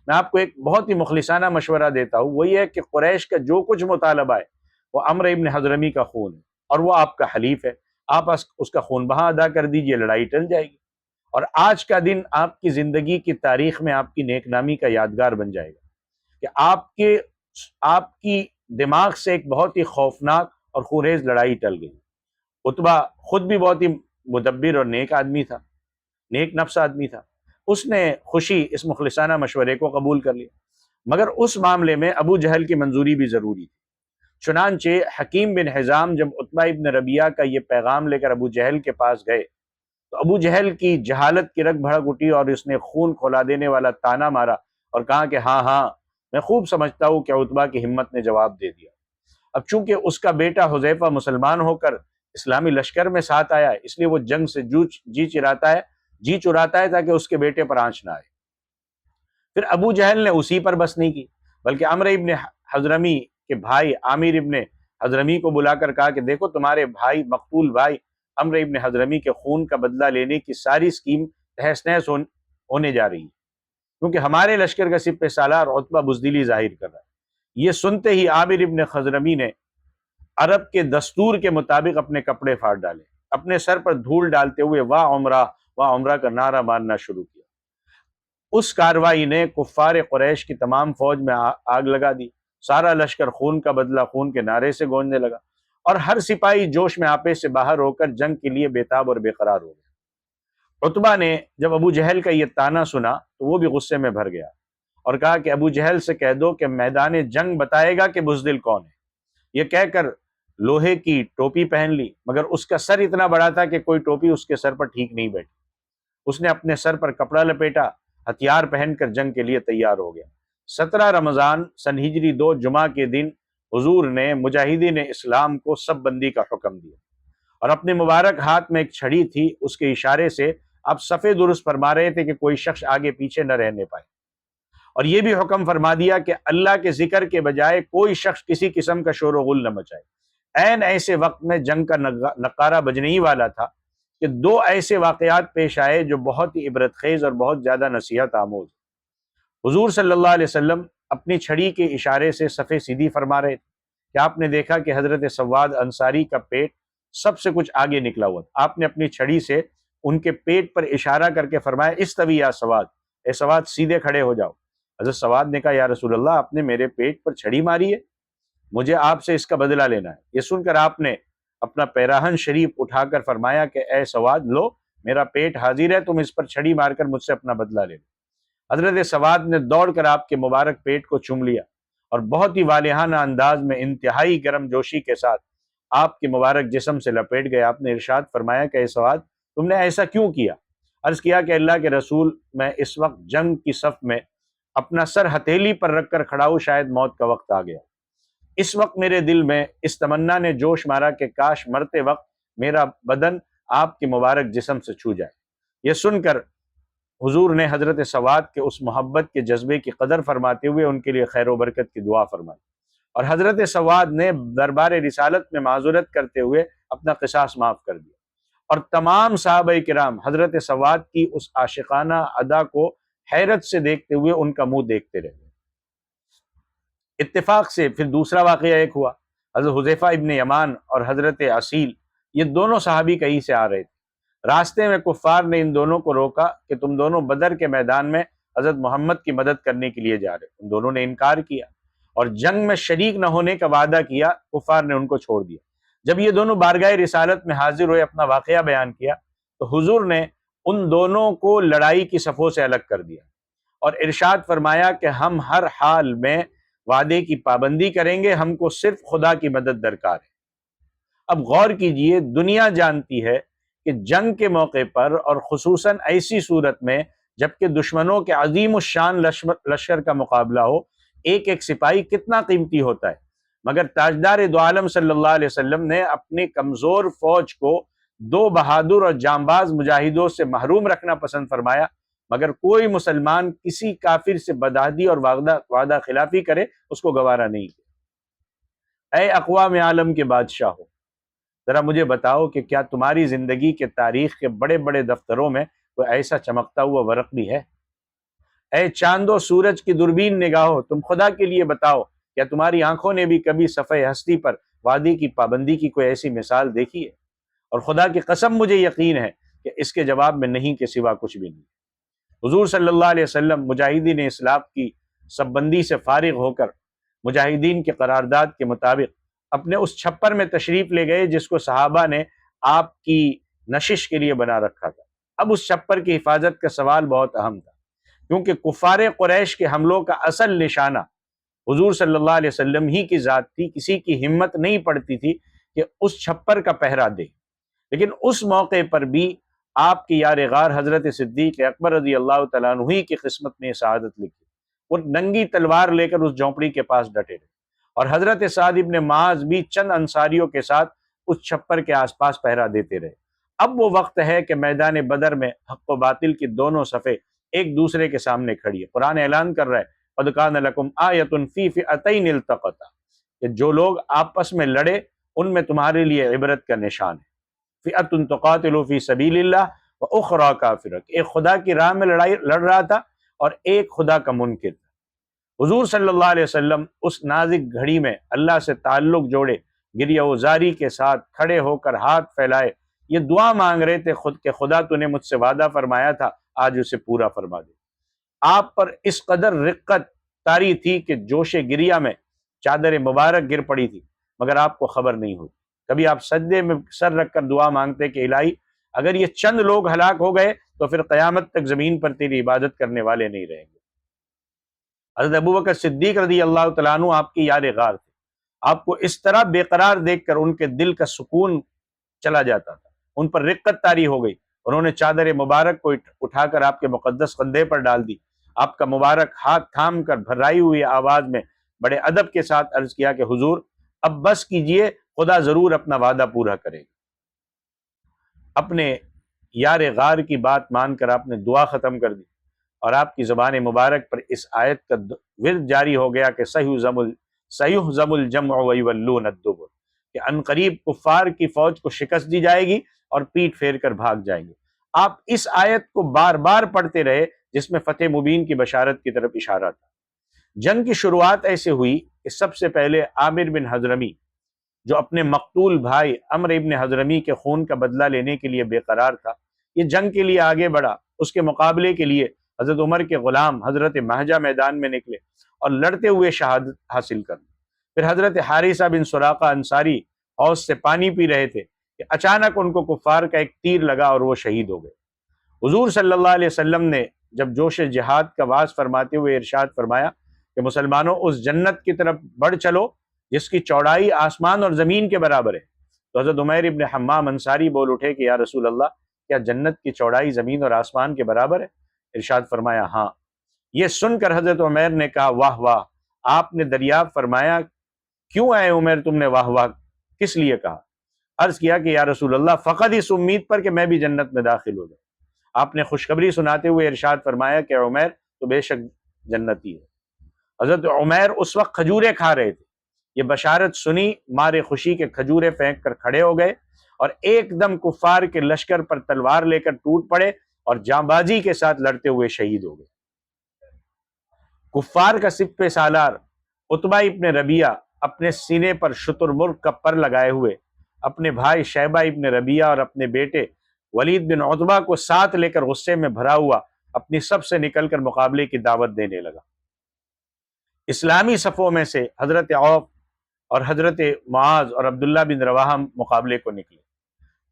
میں آپ کو ایک بہت ہی مخلصانہ مشورہ دیتا ہوں، وہ یہ ہے کہ قریش کا جو کچھ مطالبہ ہے وہ عمرو ابن حضرمی کا خون ہے اور وہ آپ کا حلیف ہے، آپ اس کا خون بہا ادا کر دیجئے، لڑائی ٹل جائے گی، اور آج کا دن آپ کی زندگی کی تاریخ میں آپ کی نیک نامی کا یادگار بن جائے گا کہ آپ کی دماغ سے ایک بہت ہی خوفناک اور خونریز لڑائی ٹل گئی۔ عتبہ خود بھی بہت ہی مدبر اور نیک آدمی تھا، نیک نفس آدمی تھا، اس نے خوشی اس مخلصانہ مشورے کو قبول کر لیا، مگر اس معاملے میں ابو جہل کی منظوری بھی ضروری تھی۔ چنانچہ حکیم بن حزام جب عتبہ ابن ربیعہ کا یہ پیغام لے کر ابو جہل کے پاس گئے تو ابو جہل کی جہالت کی رگ بھڑک اٹھی اور اس نے خون کھولا دینے والا تانا مارا اور کہا کہ ہاں میں خوب سمجھتا ہوں کہ عتبہ کی ہمت نے جواب دے دیا۔ اب چونکہ اس کا بیٹا حذیفہ مسلمان ہو کر اسلامی لشکر میں ساتھ آیا ہے، اس لیے وہ جنگ سے جی چراتا ہے تاکہ اس کے بیٹے پر آنچ نہ آئے۔ پھر ابو جہل نے اسی پر بس نہیں کی، بلکہ عمرو ابن حضرمی کے بھائی عامر ابن حضرمی کو بلا کر کہا کہ دیکھو تمہارے مقتول بھائی عمرو ابن حضرمی کے خون کا بدلہ لینے کی ساری اسکیم تہس نہس ہونے جا رہی ہے، کیونکہ ہمارے لشکر کا سپہ سالار عتبہ بزدلی ظاہر کر رہا ہے۔ یہ سنتے ہی عامر ابن خضرمی نے عرب کے دستور کے مطابق اپنے کپڑے پھاڑ ڈالے، اپنے سر پر دھول ڈالتے ہوئے واہ عمرہ کا نعرہ مارنا شروع کیا۔ اس کارروائی نے کفار قریش کی تمام فوج میں آگ لگا دی، سارا لشکر خون کا بدلہ خون کے نعرے سے گونجنے لگا، اور ہر سپاہی جوش میں آپے سے باہر ہو کر جنگ کے لیے بےتاب اور بے قرار ہو گیا۔ عتبہ نے جب ابو جہل کا یہ طعنہ سنا تو وہ بھی غصے میں بھر گیا اور کہا کہ ابو جہل سے کہہ دو کہ میدان جنگ بتائے گا کہ بزدل کون ہے۔ یہ کہہ کر لوہے کی ٹوپی پہن لی، مگر اس کا سر اتنا بڑا تھا کہ کوئی ٹوپی اس کے سر پر ٹھیک نہیں بیٹھی۔ اس نے اپنے سر پر کپڑا لپیٹا، ہتھیار پہن کر جنگ کے لیے تیار ہو گیا۔ 17 رمضان سن ہجری 2 جمعہ کے دن حضور نے مجاہدین اسلام کو سب بندی کا حکم دیا، اور اپنے مبارک ہاتھ میں ایک چھڑی تھی، اس کے اشارے سے آپ صفے درست فرما رہے تھے کہ کوئی شخص آگے پیچھے نہ رہنے پائے، اور یہ بھی حکم فرما دیا کہ اللہ کے ذکر کے بجائے کوئی شخص کسی قسم کا شور و غل نہ مچائے۔ عین ایسے وقت میں جنگ کا نقارہ بجنے ہی والا تھا کہ 2 ایسے واقعات پیش آئے جو بہت ہی عبرت خیز اور بہت زیادہ نصیحت آموز۔ حضور صلی اللہ علیہ وسلم اپنی چھڑی کے اشارے سے صفیں سیدھی فرما رہے تھے کہ آپ نے دیکھا کہ حضرت سواد انصاری کا پیٹ سب سے کچھ آگے نکلا ہوا تھا۔ آپ نے اپنی چھڑی سے ان کے پیٹ پر اشارہ کر کے فرمایا، استوی یا سواد، اے سواد سیدھے کھڑے ہو جاؤ۔ حضرت سواد نے کہا، یا رسول اللہ، آپ نے میرے پیٹ پر چھڑی ماری ہے، مجھے آپ سے اس کا بدلہ لینا ہے۔ یہ سن کر آپ نے اپنا پیراہن شریف اٹھا کر فرمایا کہ اے سواد، لو میرا پیٹ حاضر ہے، تم اس پر چھڑی مار کر مجھ سے اپنا بدلہ لے لو۔ حضرت سواد نے دوڑ کر آپ کے مبارک پیٹ کو چوم لیا اور بہت ہی والہانہ انداز میں انتہائی گرم جوشی کے ساتھ آپ کے مبارک جسم سے لپیٹ گئے۔ آپ نے ارشاد فرمایا کہ اے سواد، تم نے ایسا کیوں کیا؟ عرض کیا کہ اللہ کے رسول، میں اس وقت جنگ کی صف میں اپنا سر ہتھیلی پر رکھ کر کھڑا ہوں، شاید موت کا وقت آ گیا۔ اس وقت میرے دل میں اس تمنا نے جوش مارا کہ کاش مرتے وقت میرا بدن آپ کے مبارک جسم سے چھو جائے۔ یہ سن کر حضور نے حضرت سواد کے اس محبت کے جذبے کی قدر فرماتے ہوئے ان کے لیے خیر و برکت کی دعا فرمائی، اور حضرت سواد نے دربار رسالت میں معذرت کرتے ہوئے اپنا قصاص معاف کر دیا، اور تمام صحابہ کرام حضرت سواد کی اس عاشقانہ ادا کو حیرت سے دیکھتے ہوئے ان کا منہ دیکھتے رہے۔ اتفاق سے پھر دوسرا واقعہ ایک ہوا۔ حضرت حذیفہ ابن یمان اور حضرت اسیل، یہ دونوں صحابی کہیں سے آ رہے تھے۔ راستے میں کفار نے ان دونوں کو روکا کہ تم دونوں بدر کے میدان میں حضرت محمد کی مدد کرنے کے لیے جا رہے۔ ان دونوں نے انکار کیا اور جنگ میں شریک نہ ہونے کا وعدہ کیا۔ کفار نے ان کو چھوڑ دیا۔ جب یہ دونوں بارگاہ رسالت میں حاضر ہوئے، اپنا واقعہ بیان کیا، تو حضور نے ان دونوں کو لڑائی کی صفوں سے الگ کر دیا اور ارشاد فرمایا کہ ہم ہر حال میں وعدے کی پابندی کریں گے، ہم کو صرف خدا کی مدد درکار ہے۔ اب غور کیجئے، دنیا جانتی ہے کہ جنگ کے موقع پر اور خصوصاً ایسی صورت میں جبکہ دشمنوں کے عظیم الشان لشکر کا مقابلہ ہو، ایک ایک سپاہی کتنا قیمتی ہوتا ہے، مگر تاجدار دو عالم صلی اللہ علیہ وسلم نے اپنے کمزور فوج کو 2 بہادر اور جانباز مجاہدوں سے محروم رکھنا پسند فرمایا، مگر کوئی مسلمان کسی کافر سے بدعہدی اور وعدہ خلافی کرے اس کو گوارا نہیں کیا۔ اے اقوام عالم کے بادشاہو، ذرا مجھے بتاؤ کہ کیا تمہاری زندگی کے تاریخ کے بڑے بڑے دفتروں میں کوئی ایسا چمکتا ہوا ورق بھی ہے؟ اے چاند و سورج کی دوربین نگاہو، تم خدا کے لیے بتاؤ، کیا تمہاری آنکھوں نے بھی کبھی صفحہ ہستی پر وعدے کی پابندی کی کوئی ایسی مثال دیکھی ہے؟ اور خدا کی قسم مجھے یقین ہے کہ اس کے جواب میں نہیں کے سوا کچھ بھی نہیں۔ حضور صلی اللہ علیہ وسلم مجاہدین اسلام کی سب بندی سے فارغ ہو کر مجاہدین کے قرارداد کے مطابق اپنے اس چھپر میں تشریف لے گئے جس کو صحابہ نے آپ کی نشش کے لیے بنا رکھا تھا۔ اب اس چھپر کی حفاظت کا سوال بہت اہم تھا، کیونکہ کفار قریش کے حملوں کا اصل نشانہ حضور صلی اللہ علیہ وسلم ہی کی ذات تھی۔ کسی کی ہمت نہیں پڑتی تھی کہ اس چھپر کا پہرا دے، لیکن اس موقع پر بھی آپ کی یار غار حضرت صدیق اکبر رضی اللہ تعالیٰ عنہ ہی کی قسمت میں سعادت لکھی۔ وہ ننگی تلوار لے کر اس جھونپڑی کے پاس ڈٹے رہے، اور حضرت سعد ابن معاذ بھی چند انصاریوں کے ساتھ اس چھپر کے آس پاس پہرا دیتے رہے۔ اب وہ وقت ہے کہ میدان بدر میں حق و باطل کی دونوں صفیں ایک دوسرے کے سامنے کھڑی ہے۔ قرآن اعلان کر رہا ہے، قَدْ كَانَ لَكُمْ آیَةٌ فِي فِئَتَيْنِ الْتَقَتَا، کہ جو لوگ آپس میں لڑے ان میں تمہارے لیے عبرت کا نشان ہے۔ فِئَةٌ تُقَاتِلُ فِي سَبِيلِ اللَّهِ وَأُخْرَىٰ كَافِرَةٌ، ایک خدا کی راہ میں لڑ رہا تھا اور ایک خدا کا منکر تھا۔ حضور صلی اللہ علیہ وسلم اس نازک گھڑی میں اللہ سے تعلق جوڑے، گریہ وزاری کے ساتھ کھڑے ہو کر ہاتھ پھیلائے، یہ دعا مانگ رہے تھے خود کہ خدا تو نے مجھ سے وعدہ فرمایا تھا، آج اسے پورا فرما دے۔ آپ پر اس قدر رقت طاری تھی کہ جوش گریہ میں چادر مبارک گر پڑی تھی، مگر آپ کو خبر نہیں ہوتی۔ کبھی آپ سجدے میں سر رکھ کر دعا مانگتے کہ الہی اگر یہ چند لوگ ہلاک ہو گئے تو پھر قیامت تک زمین پر تیری عبادت کرنے والے نہیں رہیں گے۔ حضرت ابوبکر صدیق رضی اللہ تعالیٰ عنہ آپ کی یار غار تھے، آپ کو اس طرح بے قرار دیکھ کر ان کے دل کا سکون چلا جاتا تھا، ان پر رقت طاری ہو گئی۔ انہوں نے چادر مبارک کو اٹھا کر آپ کے مقدس کندھے پر ڈال دی، آپ کا مبارک ہاتھ تھام کر بھرائی ہوئی آواز میں بڑے ادب کے ساتھ عرض کیا کہ حضور اب بس کیجئے، خدا ضرور اپنا وعدہ پورا کرے گا۔ اپنے یار غار کی بات مان کر آپ نے دعا ختم کر دی، اور آپ کی زبان مبارک پر اس آیت کا ورد جاری ہو گیا کہ سیہزم الجمع ویولون الدبر، کہ عنقریب کفار کی فوج کو شکست دی جائے گی اور پیٹ پھیر کر بھاگ جائیں گے۔ آپ اس آیت کو بار بار پڑھتے رہے جس میں فتح مبین کی بشارت کی طرف اشارہ تھا۔ جنگ کی شروعات ایسے ہوئی کہ سب سے پہلے عامر بن حضرمی، جو اپنے مقتول بھائی عمرو ابن حضرمی کے خون کا بدلہ لینے کے لیے بے قرار تھا، یہ جنگ کے لیے آگے بڑھا۔ اس کے مقابلے کے لیے حضرت عمر کے غلام حضرت مہجہ میدان میں نکلے اور لڑتے ہوئے شہادت حاصل کر لی۔ پھر حضرت حارثہ بن سراقہ انصاری حوض سے پانی پی رہے تھے کہ اچانک ان کو کفار کا ایک تیر لگا اور وہ شہید ہو گئے۔ حضور صلی اللہ علیہ وسلم نے جب جوش جہاد کا واعظ فرماتے ہوئے ارشاد فرمایا کہ مسلمانوں اس جنت کی طرف بڑھ چلو جس کی چوڑائی آسمان اور زمین کے برابر ہے، تو حضرت عمیر ابن حمام انصاری بول اٹھے کہ یا رسول اللہ کیا جنت کی چوڑائی زمین اور آسمان کے برابر ہے؟ ارشاد فرمایا ہاں۔ یہ سن کر حضرت عمیر نے کہا واہ واہ۔ آپ نے دریافت فرمایا کیوں اے عمیر تم نے واہ واہ کس لیے کہا؟ عرض کیا کہ یا رسول اللہ فقط اس امید پر کہ میں بھی جنت میں داخل ہو جاؤں۔ آپ نے خوشخبری سناتے ہوئے ارشاد فرمایا کہ عمیر تو بے شک جنتی ہے۔ حضرت عمیر اس وقت کھجورے کھا رہے تھے، یہ بشارت سنی، مارے خوشی کے کھجورے پھینک کر کھڑے ہو گئے اور ایک دم کفار کے لشکر پر تلوار لے کر ٹوٹ پڑے اور جانبازی کے ساتھ لڑتے ہوئے شہید ہو گئے۔ کفار کا سپہ سالار عتبہ ابن ربیعہ اپنے سینے پر شتر مرغ کا پر لگائے ہوئے اپنے بھائی شیبہ ابن ربیعہ اور اپنے بیٹے ولید بن عتبہ کو ساتھ لے کر غصے میں بھرا ہوا اپنی سب سے نکل کر مقابلے کی دعوت دینے لگا۔ اسلامی صفوں میں سے حضرت عوف اور حضرت معاذ اور عبداللہ بن رواحہ مقابلے کو نکلے۔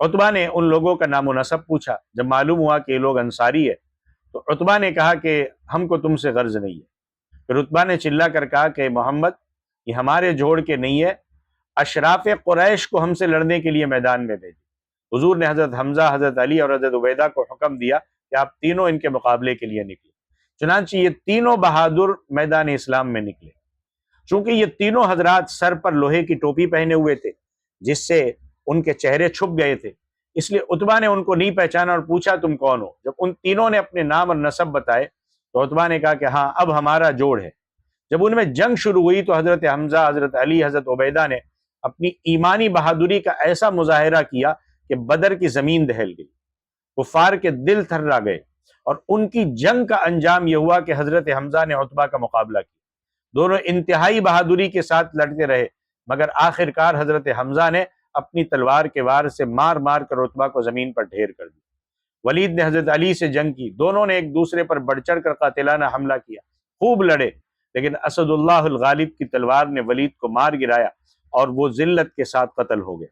عتبہ نے ان لوگوں کا نام و نسب پوچھا۔ جب معلوم ہوا کہ یہ لوگ انصاری ہے تو عتبہ نے کہا کہ ہم کو تم سے غرض نہیں ہے۔ پھر عتبہ نے چلا کر کہا کہ محمد یہ ہمارے جوڑ کے نہیں ہے، اشراف قریش کو ہم سے لڑنے کے لیے میدان میں بھیجے۔ حضور نے حضرت حمزہ، حضرت علی اور حضرت عبیدہ کو حکم دیا کہ آپ تینوں ان کے مقابلے کے لیے نکلے۔ چنانچہ یہ تینوں بہادر میدان اسلام میں نکلے۔ چونکہ یہ تینوں حضرات سر پر لوہے کی ٹوپی پہنے ہوئے تھے جس سے ان کے چہرے چھپ گئے تھے، اس لیے عتبہ نے ان کو نہیں پہچانا اور پوچھا تم کون ہو؟ جب ان تینوں نے اپنے نام اور نسب بتائے تو عتبہ نے کہا کہ ہاں اب ہمارا جوڑ ہے۔ جب ان میں جنگ شروع ہوئی تو حضرت حمزہ، حضرت علی، حضرت عبیدہ نے اپنی ایمانی بہادری کا ایسا مظاہرہ کیا کہ بدر کی زمین دہل گئی، کفار کے دل تھرا گئے، اور ان کی جنگ کا انجام یہ ہوا کہ حضرت حمزہ نے عتبہ کا مقابلہ کیا۔ دونوں انتہائی بہادری کے ساتھ لڑتے رہے، مگر آخر کار حضرت حمزہ نے اپنی تلوار کے وار سے مار مار کر عتبہ کو زمین پر ڈھیر کر دیا۔ ولید نے حضرت علی سے جنگ کی، دونوں نے ایک دوسرے پر بڑھ چڑھ کر قاتلانہ حملہ کیا، خوب لڑے، لیکن اسد اللہ الغالب کی تلوار نے ولید کو مار گرایا اور وہ ذلت کے ساتھ قتل ہو گئے۔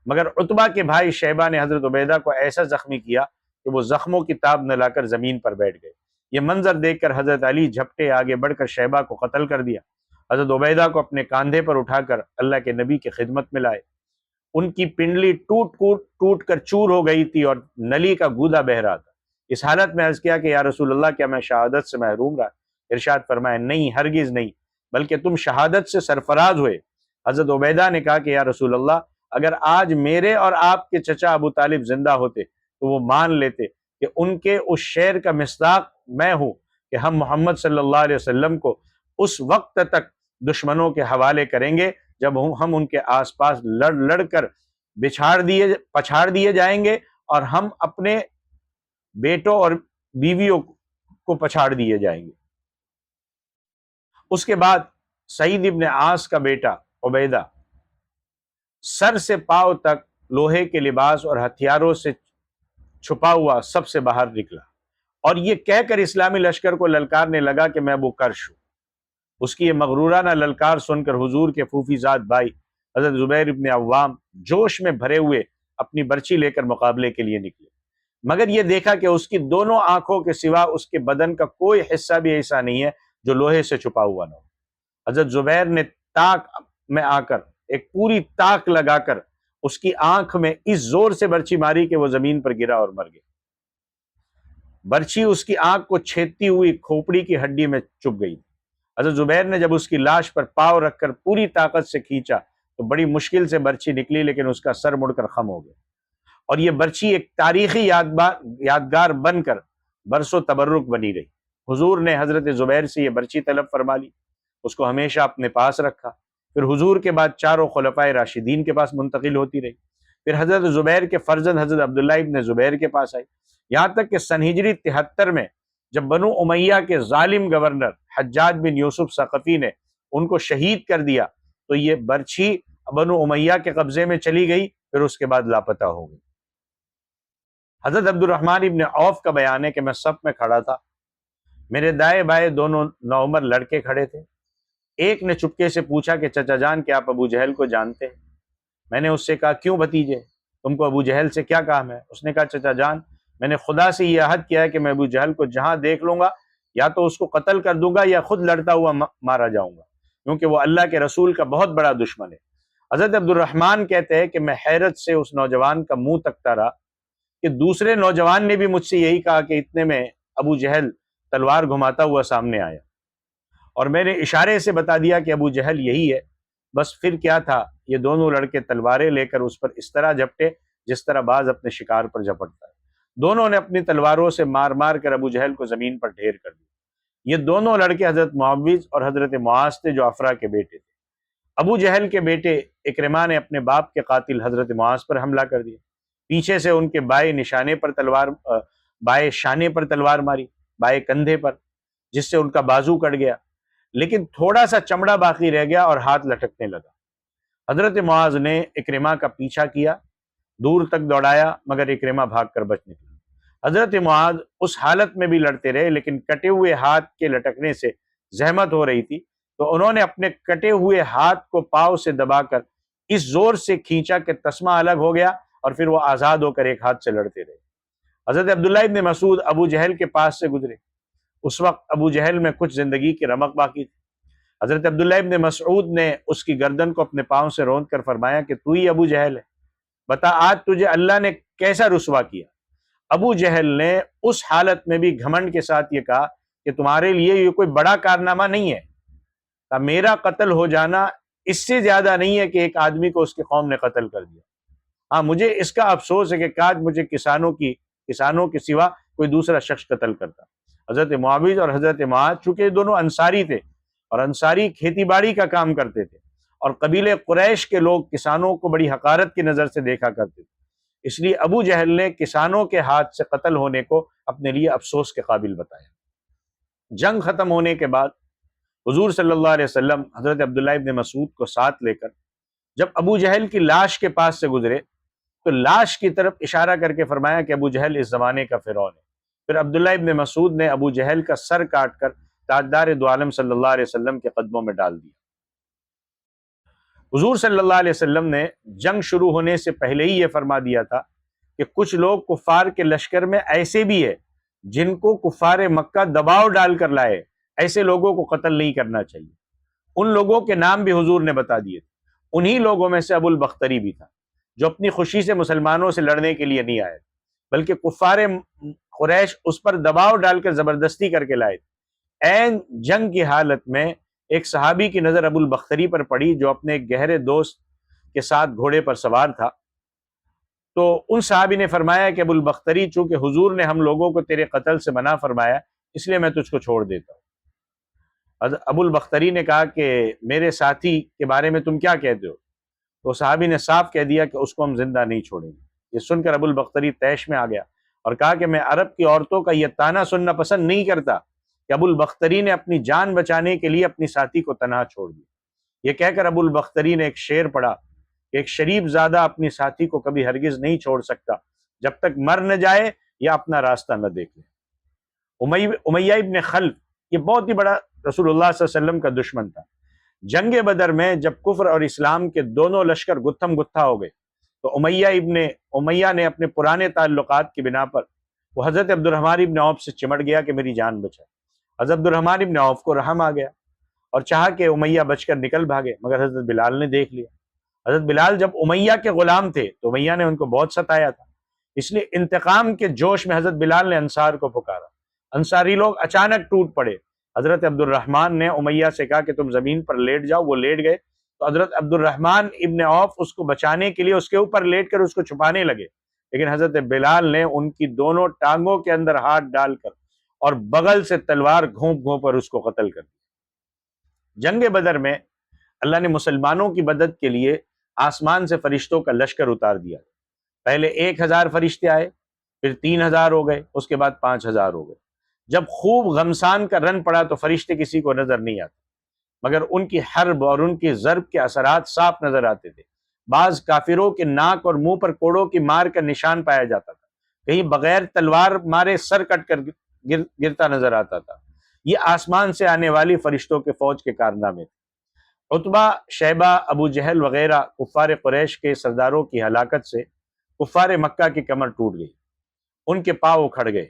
مگر عتبہ کے بھائی شیبہ نے حضرت عبیدہ کو ایسا زخمی کیا کہ وہ زخموں کی تاب نہ لا کر زمین پر بیٹھ گئے۔ یہ منظر دیکھ کر حضرت علی جھپٹے آگے بڑھ کر شیبہ کو قتل کر دیا۔ حضرت عبیدہ کو اپنے کاندھے پر اٹھا کر اللہ کے نبی کی خدمت میں لائے۔ ان کی پنڈلی ٹوٹ کر چور ہو گئی تھی اور نلی کا گودا بہہ رہا تھا۔ اس حالت میں عرض کیا کہ یا رسول اللہ کیا میں شہادت سے محروم رہا؟ ارشاد فرمایا نہیں، ہرگز نہیں، بلکہ تم شہادت سے سرفراز ہوئے۔ حضرت عبیدہ نے کہا کہ یا رسول اللہ اگر آج میرے اور آپ کے چچا ابو طالب زندہ ہوتے تو وہ مان لیتے کہ ان کے اس شعر کا مصداق میں ہوں کہ ہم محمد صلی اللہ علیہ وسلم کو اس وقت تک دشمنوں کے حوالے کریں گے جب ہم ان کے آس پاس لڑ لڑ کر پچھاڑ دیے جائیں گے اور ہم اپنے بیٹوں اور بیویوں کو پچھاڑ دیے جائیں گے۔ اس کے بعد سعید ابن عاص کا بیٹا عبیدہ سر سے پاؤں تک لوہے کے لباس اور ہتھیاروں سے چھپا ہوا سب سے باہر نکلا اور یہ کہہ کر اسلامی لشکر کو للکارنے لگا کہ میں ابو کرش ہوں۔ اس کی یہ مغرورانہ للکار سن کر حضور کے پھوپھی زاد بھائی حضرت زبیر ابن عوام جوش میں بھرے ہوئے اپنی برچی لے کر مقابلے کے لیے نکلے، مگر یہ دیکھا کہ اس کی دونوں آنکھوں کے سوا اس کے بدن کا کوئی حصہ بھی ایسا نہیں ہے جو لوہے سے چھپا ہوا نہ ہو۔ حضرت زبیر نے تاک میں آ کر ایک پوری تاک لگا کر اس کی آنکھ میں اس زور سے برچی ماری کہ وہ زمین پر گرا اور مر گیا۔ برچی اس کی آنکھ کو چھیدتی ہوئی کھوپڑی کی ہڈی میں چپ گئی۔ حضرت زبیر نے جب اس کی لاش پر پاؤں رکھ کر پوری طاقت سے کھینچا تو بڑی مشکل سے برچی نکلی، لیکن اس کا سر مڑ کر خم ہو گیا، اور یہ برچی ایک تاریخی یادگار بن کر برسوں تبرک بنی رہی۔ حضور نے حضرت زبیر سے یہ برچی طلب فرما لی، اس کو ہمیشہ اپنے پاس رکھا، پھر حضور کے بعد چاروں خلفائے راشدین کے پاس منتقل ہوتی رہی، پھر حضرت زبیر کے فرزند حضرت عبداللہ ابن زبیر کے پاس آئی، یہاں تک کہ سن ہجری 73 میں جب بنو امیہ کے ظالم گورنر حجاج بن یوسف ثقفی نے ان کو شہید کر دیا تو یہ برچھی بنو امیہ کے قبضے میں چلی گئی، پھر اس کے بعد لاپتہ ہو گئی۔ حضرت عبد الرحمن ابن عوف کا بیان ہے کہ میں صف میں کھڑا تھا، میرے دائیں بائیں دونوں نوعمر لڑکے کھڑے تھے۔ ایک نے چپکے سے پوچھا کہ چچا جان کیا آپ ابو جہل کو جانتے ہیں؟ میں نے اس سے کہا کیوں بھتیجے، تم کو ابو جہل سے کیا کام ہے؟ اس نے کہا چچا جان میں نے خدا سے یہ عہد کیا ہے کہ میں ابو جہل کو جہاں دیکھ لوں گا یا تو اس کو قتل کر دوں گا یا خود لڑتا ہوا مارا جاؤں گا، کیونکہ وہ اللہ کے رسول کا بہت بڑا دشمن ہے۔ حضرت عبد الرحمن کہتے ہیں کہ میں حیرت سے اس نوجوان کا منہ تکتا رہا کہ دوسرے نوجوان نے بھی مجھ سے یہی کہا کہ اتنے میں ابو جہل تلوار گھماتا ہوا سامنے آیا اور میں نے اشارے سے بتا دیا کہ ابو جہل یہی ہے۔ بس پھر کیا تھا، یہ دونوں لڑکے تلواریں لے کر اس پر اس طرح جھپٹے جس طرح باز اپنے شکار پر جھپٹتا ہے۔ دونوں نے اپنی تلواروں سے مار مار کر ابو جہل کو زمین پر ڈھیر کر دیا۔ یہ دونوں لڑکے حضرت معوذ اور حضرت معاذ تھے جو افرا کے بیٹے تھے۔ ابو جہل کے بیٹے اکرمہ نے اپنے باپ کے قاتل حضرت معاذ پر حملہ کر دیا، پیچھے سے ان کے بائیں شانے پر تلوار ماری، بائیں کندھے پر، جس سے ان کا بازو کٹ گیا، لیکن تھوڑا سا چمڑا باقی رہ گیا اور ہاتھ لٹکنے لگا۔ حضرت معاذ نے اکرمہ کا پیچھا کیا، دور تک دوڑایا، مگر اکرمہ بھاگ کر بچ نکلا۔ حضرت معاذ اس حالت میں بھی لڑتے رہے، لیکن کٹے ہوئے ہاتھ کے لٹکنے سے زحمت ہو رہی تھی تو انہوں نے اپنے کٹے ہوئے ہاتھ کو پاؤں سے دبا کر اس زور سے کھینچا کہ تسمہ الگ ہو گیا اور پھر وہ آزاد ہو کر ایک ہاتھ سے لڑتے رہے۔ حضرت عبداللہ ابن مسعود ابو جہل کے پاس سے گزرے، اس وقت ابو جہل میں کچھ زندگی کی رمق باقی تھی۔ حضرت عبداللہ ابن مسعود نے اس کی گردن کو اپنے پاؤں سے روند کر فرمایا کہ تو ہی ابو جہل ہے، بتا آج تجھے اللہ نے کیسا رسوا کیا؟ ابو جہل نے اس حالت میں بھی گھمنڈ کے ساتھ یہ کہا کہ تمہارے لیے یہ کوئی بڑا کارنامہ نہیں ہے، میرا قتل ہو جانا اس سے زیادہ نہیں ہے کہ ایک آدمی کو اس کی قوم نے قتل کر دیا۔ ہاں مجھے اس کا افسوس ہے کہ کاش مجھے کسانوں کے سوا کوئی دوسرا شخص قتل کرتا۔ حضرت معاویہ اور حضرت معاذ چونکہ دونوں انصاری تھے اور انصاری کھیتی باڑی کا کام کرتے تھے اور قبیلے قریش کے لوگ کسانوں کو بڑی حقارت کی نظر سے دیکھا کرتے تھے، اس لیے ابو جہل نے کسانوں کے ہاتھ سے قتل ہونے کو اپنے لیے افسوس کے قابل بتایا۔ جنگ ختم ہونے کے بعد حضور صلی اللہ علیہ وسلم حضرت عبداللہ ابن مسعود کو ساتھ لے کر جب ابو جہل کی لاش کے پاس سے گزرے تو لاش کی طرف اشارہ کر کے فرمایا کہ ابو جہل اس زمانے کا فرعون ہے۔ پھر عبداللہ ابن مسعود نے ابو جہل کا سر کاٹ کر تاجدار دو عالم صلی اللہ علیہ وسلم کے قدموں میں ڈال دیا۔ حضور صلی اللہ علیہ وسلم نے جنگ شروع ہونے سے پہلے ہی یہ فرما دیا تھا کہ کچھ لوگ کفار کے لشکر میں ایسے بھی ہے جن کو کفار مکہ دباؤ ڈال کر لائے، ایسے لوگوں کو قتل نہیں کرنا چاہیے۔ ان لوگوں کے نام بھی حضور نے بتا دیے تھے۔ انہی لوگوں میں سے ابو البختری بھی تھا جو اپنی خوشی سے مسلمانوں سے لڑنے کے لیے نہیں آئے بلکہ کفار قریش اس پر دباؤ ڈال کر زبردستی کر کے لائے تھے۔ عین جنگ کی حالت میں ایک صحابی کی نظر ابو البختری پر پڑی جو اپنے ایک گہرے دوست کے ساتھ گھوڑے پر سوار تھا، تو ان صحابی نے فرمایا کہ ابو البختری چونکہ حضور نے ہم لوگوں کو تیرے قتل سے منع فرمایا اس لیے میں تجھ کو چھوڑ دیتا ہوں۔ ابو البختری نے کہا کہ میرے ساتھی کے بارے میں تم کیا کہتے ہو؟ تو صحابی نے صاف کہہ دیا کہ اس کو ہم زندہ نہیں چھوڑیں گے۔ یہ سن کر ابو البختری طیش میں آ گیا اور کہا کہ میں عرب کی عورتوں کا یہ طعنہ سننا پسند نہیں کرتا کہ ابو البختری نے اپنی جان بچانے کے لیے اپنی ساتھی کو تنہا چھوڑ دیا۔ یہ کہہ کر ابو البختری نے ایک شعر پڑھا کہ ایک شریف زادہ اپنی ساتھی کو کبھی ہرگز نہیں چھوڑ سکتا جب تک مر نہ جائے یا اپنا راستہ نہ دیکھ لے۔ امیہ ابن خلف یہ بہت ہی بڑا رسول اللہ صلی اللہ علیہ وسلم کا دشمن تھا۔ جنگ بدر میں جب کفر اور اسلام کے دونوں لشکر گتھم گتھا ہو گئے تو امیہ نے اپنے پرانے تعلقات کی بنا پر وہ حضرت عبد الرحمن ابن عوف سے چمٹ گیا کہ میری جان بچا۔ حضرت عبد الرحمن ابن عوف کو رحم آ گیا اور چاہا کہ امیہ بچ کر نکل بھاگے، مگر حضرت بلال نے دیکھ لیا۔ حضرت بلال جب امیہ کے غلام تھے تو امیہ نے ان کو بہت ستایا تھا، اس لیے انتقام کے جوش میں حضرت بلال نے انصار کو پکارا۔ انصاری لوگ اچانک ٹوٹ پڑے۔ حضرت عبد الرحمن نے امیہ سے کہا کہ تم زمین پر لیٹ جاؤ، وہ لیٹ گئے تو حضرت عبد الرحمن ابن عوف اس کو بچانے کے لیے اس کے اوپر لیٹ کر اس کو چھپانے لگے، لیکن حضرت بلال نے ان کی دونوں ٹانگوں کے اندر ہاتھ ڈال کر اور بغل سے تلوار گھونپ گھونپ پر اس کو قتل کر دیا۔ جنگ بدر میں اللہ نے مسلمانوں کی مدد کے لیے آسمان سے فرشتوں کا لشکر اتار دیا۔ پہلے 1000 فرشتے آئے، پھر 3000 ہو گئے، اس کے بعد 5000 ہو گئے۔ جب خوب غمسان کا رن پڑا تو فرشتے کسی کو نظر نہیں آتے، مگر ان کی حرب اور ان کی ضرب کے اثرات صاف نظر آتے تھے۔ بعض کافروں کے ناک اور منہ پر کوڑوں کی مار کا نشان پایا جاتا تھا، کہیں بغیر تلوار مارے سر کٹ کر گرتا نظر آتا تھا۔ یہ آسمان سے آنے والی فرشتوں کے فوج کے کارنامے تھے۔ عتبہ، شیبہ، ابو جہل وغیرہ کفار قریش کے سرداروں کی ہلاکت سے کفار مکہ کی کمر ٹوٹ گئی، ان کے پاؤں اکھڑ گئے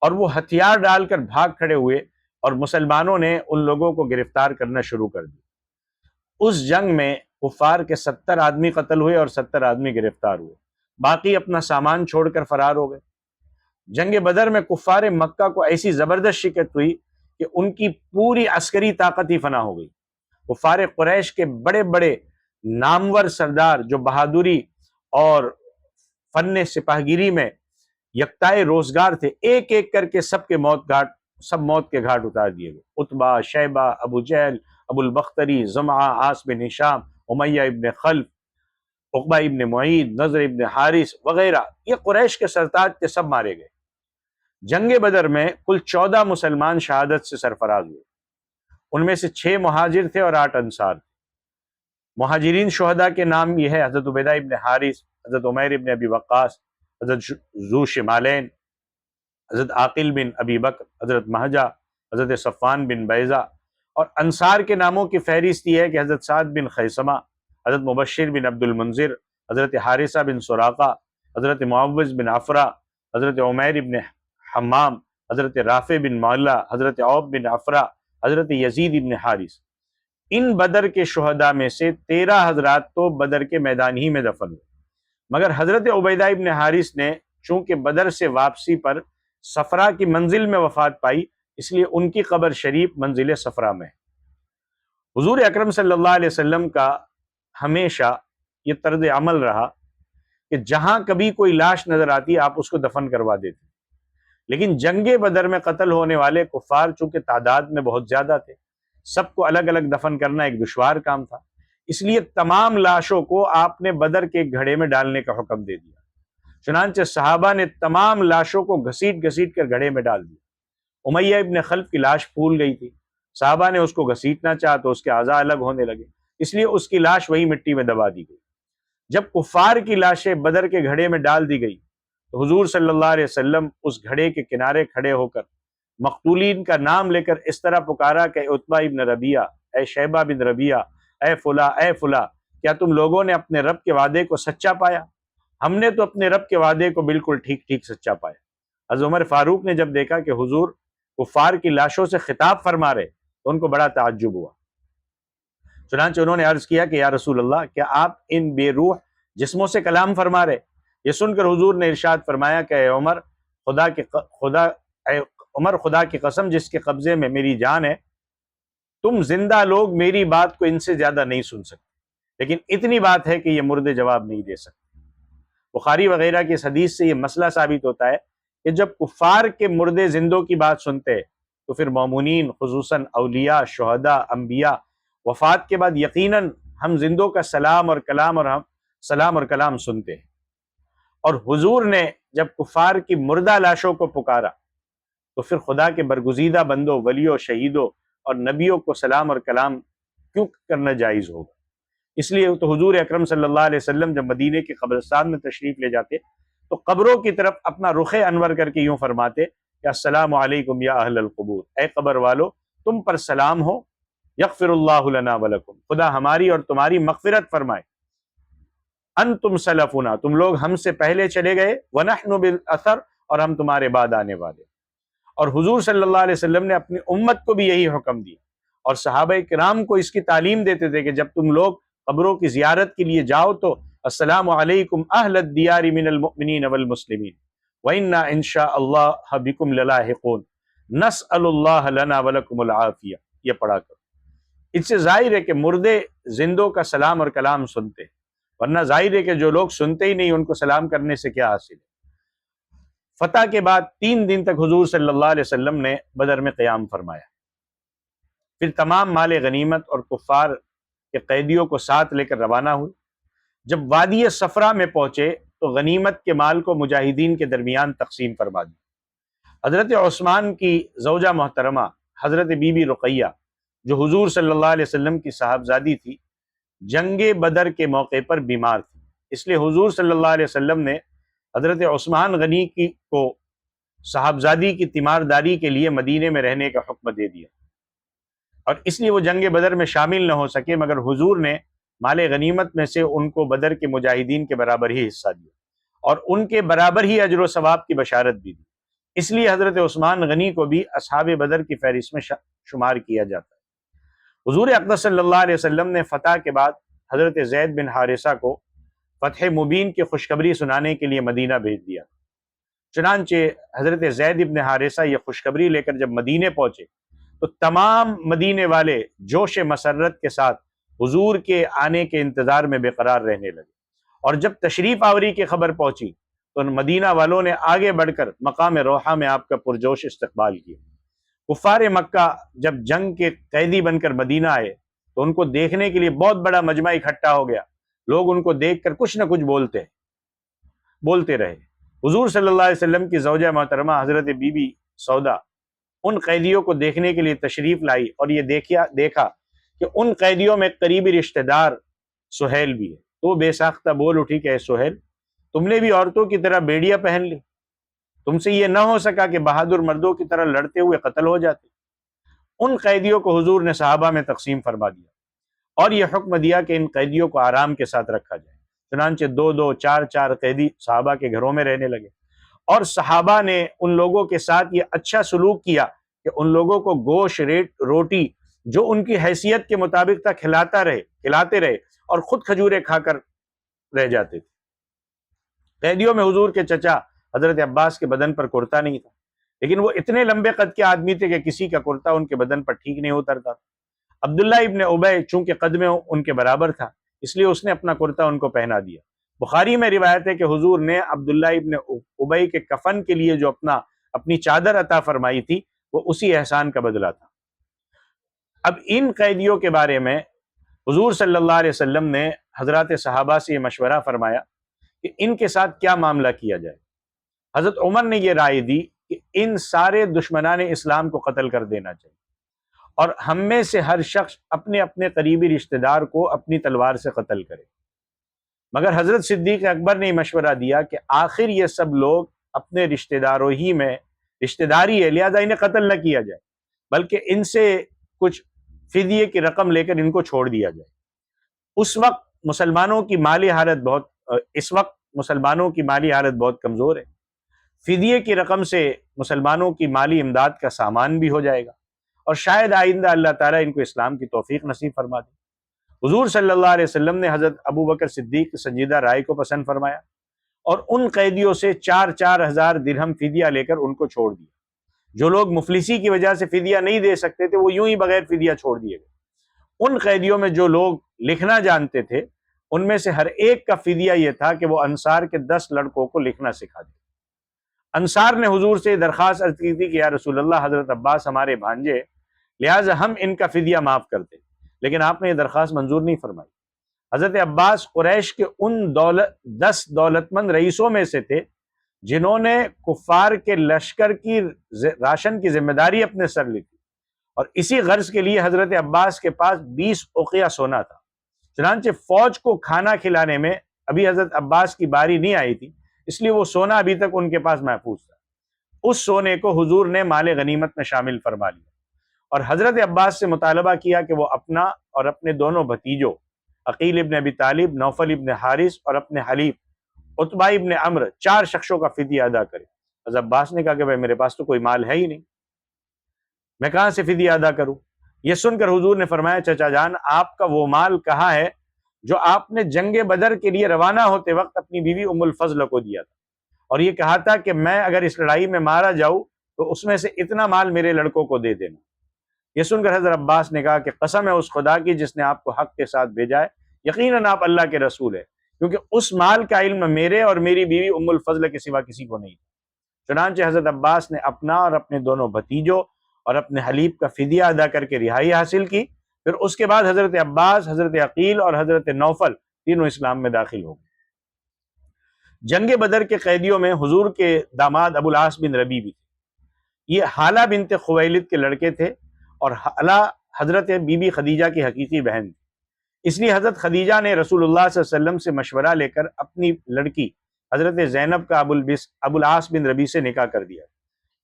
اور وہ ہتھیار ڈال کر بھاگ کھڑے ہوئے اور مسلمانوں نے ان لوگوں کو گرفتار کرنا شروع کر دیا۔ اس جنگ میں کفار کے 70 آدمی قتل ہوئے اور 70 آدمی گرفتار ہوئے، باقی اپنا سامان چھوڑ کر فرار ہو گئے۔ جنگ بدر میں کفار مکہ کو ایسی زبردست شکست ہوئی کہ ان کی پوری عسکری طاقت ہی فنا ہو گئی۔ کفار قریش کے بڑے بڑے نامور سردار جو بہادری اور فن سپاہگیری میں یکتائے روزگار تھے، ایک ایک کر کے سب موت کے گھاٹ اتار دیے گئے۔ عتبہ، شیبہ، ابو جہل، ابو البختری، زمعہ، عاص بن ہشام، امیہ ابن خلف، عقبہ ابن معید، نضر ابن حارث وغیرہ یہ قریش کے سرتاج تھے، سب مارے گئے۔ جنگ بدر میں کل 14 مسلمان شہادت سے سرفراز ہوئے، ان میں سے 6 مہاجر تھے اور 8 انصار تھے۔ مہاجرین شہداء کے نام یہ ہے: حضرت عبیدہ ابن حارث، حضرت عمیر ابن ابی وقاص، حضرت ذو شمالین، حضرت عاقل بن ابی بکر، حضرت مہجہ، حضرت صفان بن بیضہ۔ اور انصار کے ناموں کی فہرست یہ ہے کہ حضرت سعد بن خیثمہ، حضرت مبشر بن عبد المنذر، حضرت حارثہ بن سراقہ، حضرت معوذ بن عفرہ، حضرت عمیر بن حمام، حضرت رافع بن معلہ، حضرت عوف بن عفرہ، حضرت یزید بن حارث۔ ان بدر کے شہداء میں سے 13 حضرات تو بدر کے میدان ہی میں دفن ہوئے، مگر حضرت عبیدہ ابن حارث نے چونکہ بدر سے واپسی پر صفرا کی منزل میں وفات پائی، اس لیے ان کی قبر شریف منزل صفرا میں ہے۔ حضور اکرم صلی اللہ علیہ وسلم کا ہمیشہ یہ طرز عمل رہا کہ جہاں کبھی کوئی لاش نظر آتی آپ اس کو دفن کروا دیتے، لیکن جنگ بدر میں قتل ہونے والے کفار چونکہ تعداد میں بہت زیادہ تھے، سب کو الگ الگ دفن کرنا ایک دشوار کام تھا، اس لیے تمام لاشوں کو آپ نے بدر کے گھڑے میں ڈالنے کا حکم دے دیا۔ چنانچہ صحابہ نے تمام لاشوں کو گھسیٹ گھسیٹ کر گھڑے میں ڈال دیا۔ امیہ ابن خلف کی لاش پھول گئی تھی، صحابہ نے اس کو گھسیٹنا چاہا تو اس کے اعضاء الگ ہونے لگے، اس لیے اس کی لاش وہی مٹی میں دبا دی گئی۔ جب کفار کی لاشیں بدر کے گھڑے میں ڈال دی گئی تو حضور صلی اللہ علیہ وسلم اس گھڑے کے کنارے کھڑے ہو کر مقتولین کا نام لے کر اس طرح پکارا کہ عتبہ ابن ربیعہ، اے شیبہ بن ربیعہ، اے فلاں اے فلاں، کیا تم لوگوں نے اپنے رب کے وعدے کو سچا پایا؟ ہم نے تو اپنے رب کے وعدے کو بالکل ٹھیک ٹھیک سچا پایا۔ حضرت عمر فاروق نے جب دیکھا کہ حضور کفار کی لاشوں سے خطاب فرما رہے تو ان کو بڑا تعجب ہوا، چنانچہ انہوں نے عرض کیا کہ یا رسول اللہ، کیا آپ ان بے روح جسموں سے کلام فرما رہے؟ یہ سن کر حضور نے ارشاد فرمایا کہ اے عمر، خدا کی قسم جس کے قبضے میں میری جان ہے، تم زندہ لوگ میری بات کو ان سے زیادہ نہیں سن سکتے، لیکن اتنی بات ہے کہ یہ مردے جواب نہیں دے سکتے۔ بخاری وغیرہ کی اس حدیث سے یہ مسئلہ ثابت ہوتا ہے کہ جب کفار کے مردے زندوں کی بات سنتے تو پھر مومنین خصوصاً اولیاء، شہداء، انبیاء وفات کے بعد یقیناً ہم زندوں کا سلام اور کلام سنتے ہیں۔ اور حضور نے جب کفار کی مردہ لاشوں کو پکارا تو پھر خدا کے برگزیدہ بندوں، ولیوں، شہیدوں اور نبیوں کو سلام اور کلام کیوں کرنا جائز ہوگا؟ اس لیے تو حضور اکرم صلی اللہ علیہ وسلم جب مدینے کے قبرستان میں تشریف لے جاتے تو قبروں کی طرف اپنا رخ انور کر کے یوں فرماتے کہ السلام علیکم یا اہل القبور، اے قبر والو تم پر سلام ہو، یغفر اللہ لنا ولکم، خدا ہماری اور تمہاری مغفرت فرمائے، انتم سلفنا، تم لوگ ہم سے پہلے چلے گئے، ونحن بالاثر، اور ہم تمہارے بعد آنے والے۔ اور حضور صلی اللہ علیہ وسلم نے اپنی امت کو بھی یہی حکم دیا، اور صحابہ کرام کو اس کی تعلیم دیتے تھے کہ جب تم لوگ قبروں کی زیارت کے لیے جاؤ تو السلام علیکم اہل الدیار من المؤمنین والمسلمین وَإِنَّا إِن شَاءَ اللَّهَ بِكُمْ لَلَاحِقُونَ نَسْأَلُ اللَّهَ لَنَا وَلَكُمُ الْعَافِيَةَ۔ یہ پڑھا کرو۔ اس سے ظاہر ہے کہ مردے زندوں کا سلام اور کلام سنتے ہیں، ورنہ ظاہر ہے کہ جو لوگ سنتے ہی نہیں ان کو سلام کرنے سے کیا حاصل ہے۔ فتح کے بعد 3 دن تک حضور صلی اللہ علیہ وسلم نے بدر میں قیام فرمایا، پھر تمام مال غنیمت اور کفار کے قیدیوں کو ساتھ لے کر روانہ ہوئے۔ جب وادی صفرا میں پہنچے تو غنیمت کے مال کو مجاہدین کے درمیان تقسیم فرما دیا۔ حضرت عثمان کی زوجہ محترمہ حضرت بی بی رقیہ، جو حضور صلی اللہ علیہ وسلم کی صاحبزادی تھی، جنگ بدر کے موقع پر بیمار تھی، اس لیے حضور صلی اللہ علیہ وسلم نے حضرت عثمان غنی کو صاحبزادی کی تیمارداری کے لیے مدینے میں رہنے کا حکم دے دیا، اور اس لیے وہ جنگ بدر میں شامل نہ ہو سکے، مگر حضور نے مال غنیمت میں سے ان کو بدر کے مجاہدین کے برابر ہی حصہ دیا اور ان کے برابر ہی اجر و ثواب کی بشارت بھی دی۔ اس لیے حضرت عثمان غنی کو بھی اصحاب بدر کی فہرست میں شمار کیا جاتا ہے۔ حضور اقدس صلی اللہ علیہ وسلم نے فتح کے بعد حضرت زید بن حارثہ کو فتح مبین کی خوشخبری سنانے کے لیے مدینہ بھیج دیا۔ چنانچہ حضرت زید بن حارثہ یہ خوشخبری لے کر جب مدینے پہنچے تو تمام مدینے والے جوش مسرت کے ساتھ حضور کے آنے کے انتظار میں بے قرار رہنے لگے، اور جب تشریف آوری کی خبر پہنچی تو مدینہ والوں نے آگے بڑھ کر مقام روحہ میں آپ کا پرجوش استقبال کیا۔ کفار مکہ جب جنگ کے قیدی بن کر مدینہ آئے تو ان کو دیکھنے کے لیے بہت بڑا مجمع اکٹھا ہو گیا، لوگ ان کو دیکھ کر کچھ نہ کچھ بولتے رہے۔ حضور صلی اللہ علیہ وسلم کی زوجہ محترمہ حضرت بی بی سودا ان قیدیوں کو دیکھنے کے لیے تشریف لائی، اور یہ دیکھا کہ ان قیدیوں میں قریبی رشتہ دار سہیل بھی ہے، تو بے ساختہ بول اٹھی کہ اے سہیل، تم نے بھی عورتوں کی طرح بیڑیاں پہن لی، تم سے یہ نہ ہو سکا کہ بہادر مردوں کی طرح لڑتے ہوئے قتل ہو جاتے۔ ان قیدیوں کو حضور نے صحابہ میں تقسیم فرما دیا اور یہ حکم دیا کہ ان قیدیوں کو آرام کے ساتھ رکھا جائے۔ چنانچہ 2-2 4-4 قیدی صحابہ کے گھروں میں رہنے لگے، اور صحابہ نے ان لوگوں کے ساتھ یہ اچھا سلوک کیا کہ ان لوگوں کو گوشت روٹی جو ان کی حیثیت کے مطابق تھا کھلاتے رہے اور خود کھجورے کھا کر رہ جاتے تھے۔ قیدیوں میں حضور کے چچا حضرت عباس کے بدن پر کرتا نہیں تھا، لیکن وہ اتنے لمبے قد کے آدمی تھے کہ کسی کا کرتا ان کے بدن پر ٹھیک نہیں اترتا تھا۔ عبداللہ ابن ابی چونکہ قد میں ان کے برابر تھا، اس لیے اس نے اپنا کرتا ان کو پہنا دیا۔ بخاری میں روایت ہے کہ حضور نے عبداللہ ابن ابی کے کفن کے لیے جو اپنی چادر عطا فرمائی تھی وہ اسی احسان کا بدلہ تھا۔ اب ان قیدیوں کے بارے میں حضور صلی اللہ علیہ وسلم نے حضرات صحابہ سے یہ مشورہ فرمایا کہ ان کے ساتھ کیا معاملہ کیا جائے۔ حضرت عمر نے یہ رائے دی کہ ان سارے دشمنان اسلام کو قتل کر دینا چاہیے، اور ہم میں سے ہر شخص اپنے اپنے قریبی رشتہ دار کو اپنی تلوار سے قتل کرے۔ مگر حضرت صدیق اکبر نے مشورہ دیا کہ آخر یہ سب لوگ اپنے رشتہ داروں ہی میں رشتہ داری ہے، لہذا انہیں قتل نہ کیا جائے، بلکہ ان سے کچھ فدیے کی رقم لے کر ان کو چھوڑ دیا جائے۔ اس وقت مسلمانوں کی مالی حالت بہت کمزور ہے، فدیے کی رقم سے مسلمانوں کی مالی امداد کا سامان بھی ہو جائے گا، اور شاید آئندہ اللہ تعالیٰ ان کو اسلام کی توفیق نصیب فرما دے۔ حضور صلی اللہ علیہ وسلم نے حضرت ابو بکر صدیق کی سنجیدہ رائے کو پسند فرمایا اور ان قیدیوں سے 4-4 ہزار درہم فدیہ لے کر ان کو چھوڑ دیا۔ جو لوگ مفلسی کی وجہ سے فدیہ نہیں دے سکتے تھے وہ یوں ہی بغیر فدیہ چھوڑ دیے گئے۔ ان قیدیوں میں جو لوگ لکھنا جانتے تھے ان میں سے ہر ایک کا فدیہ یہ تھا کہ وہ انصار کے 10 لڑکوں کو لکھنا سکھا دے۔ انصار نے حضور سے درخواست عرض کی تھی کہ یا رسول اللہ، حضرت عباس ہمارے بھانجے، لہٰذا ہم ان کا فدیہ معاف کرتے، لیکن آپ نے یہ درخواست منظور نہیں فرمائی۔ حضرت عباس قریش کے ان 10 دولت مند رئیسوں میں سے تھے جنہوں نے کفار کے لشکر کی راشن کی ذمہ داری اپنے سر لی تھی، اور اسی غرض کے لیے حضرت عباس کے پاس 20 اوقیہ سونا تھا۔ چنانچہ فوج کو کھانا کھلانے میں ابھی حضرت عباس کی باری نہیں آئی تھی، اس لیے وہ سونا ابھی تک ان کے پاس محفوظ تھا۔ اس سونے کو حضور نے مال غنیمت میں شامل فرما لیا، اور حضرت عباس سے مطالبہ کیا کہ وہ اپنا اور اپنے دونوں بھتیجوں عقیل ابن ابی طالب، نوفل ابن حارث اور اپنے حلیف عتبہ ابن عمرو 4 شخصوں کا فدیہ ادا کرے۔ حضرت عباس نے کہا کہ بھائی میرے پاس تو کوئی مال ہے ہی نہیں، میں کہاں سے فدیہ ادا کروں؟ یہ سن کر حضور نے فرمایا چچا جان، آپ کا وہ مال کہاں ہے جو آپ نے جنگ بدر کے لیے روانہ ہوتے وقت اپنی بیوی ام الفضل کو دیا تھا، اور یہ کہا تھا کہ میں اگر اس لڑائی میں مارا جاؤں تو اس میں سے اتنا مال میرے لڑکوں کو دے دینا۔ یہ سن کر حضرت عباس نے کہا کہ قسم ہے اس خدا کی جس نے آپ کو حق کے ساتھ بھیجا ہے، یقیناً آپ اللہ کے رسول ہے، کیونکہ اس مال کا علم میرے اور میری بیوی ام الفضل کے سوا کسی کو نہیں تھا۔ چنانچہ حضرت عباس نے اپنا اور اپنے دونوں بھتیجوں اور اپنے حلیف کا فدیہ ادا کر کے رہائی حاصل کی۔ پھر اس کے بعد حضرت عباس، حضرت عقیل اور حضرت نوفل تینوں اسلام میں داخل ہو گئے۔ جنگ بدر کے قیدیوں میں حضور کے داماد ابو العاص بن ربیع بھی تھے۔ یہ حالہ بنت خویلد کے لڑکے تھے، اور حالہ حضرت بی بی خدیجہ کی حقیقی بہن تھی۔ اس لیے حضرت خدیجہ نے رسول اللہ صلی اللہ علیہ وسلم سے مشورہ لے کر اپنی لڑکی حضرت زینب کا ابو العاص بن ربیع سے نکاح کر دیا۔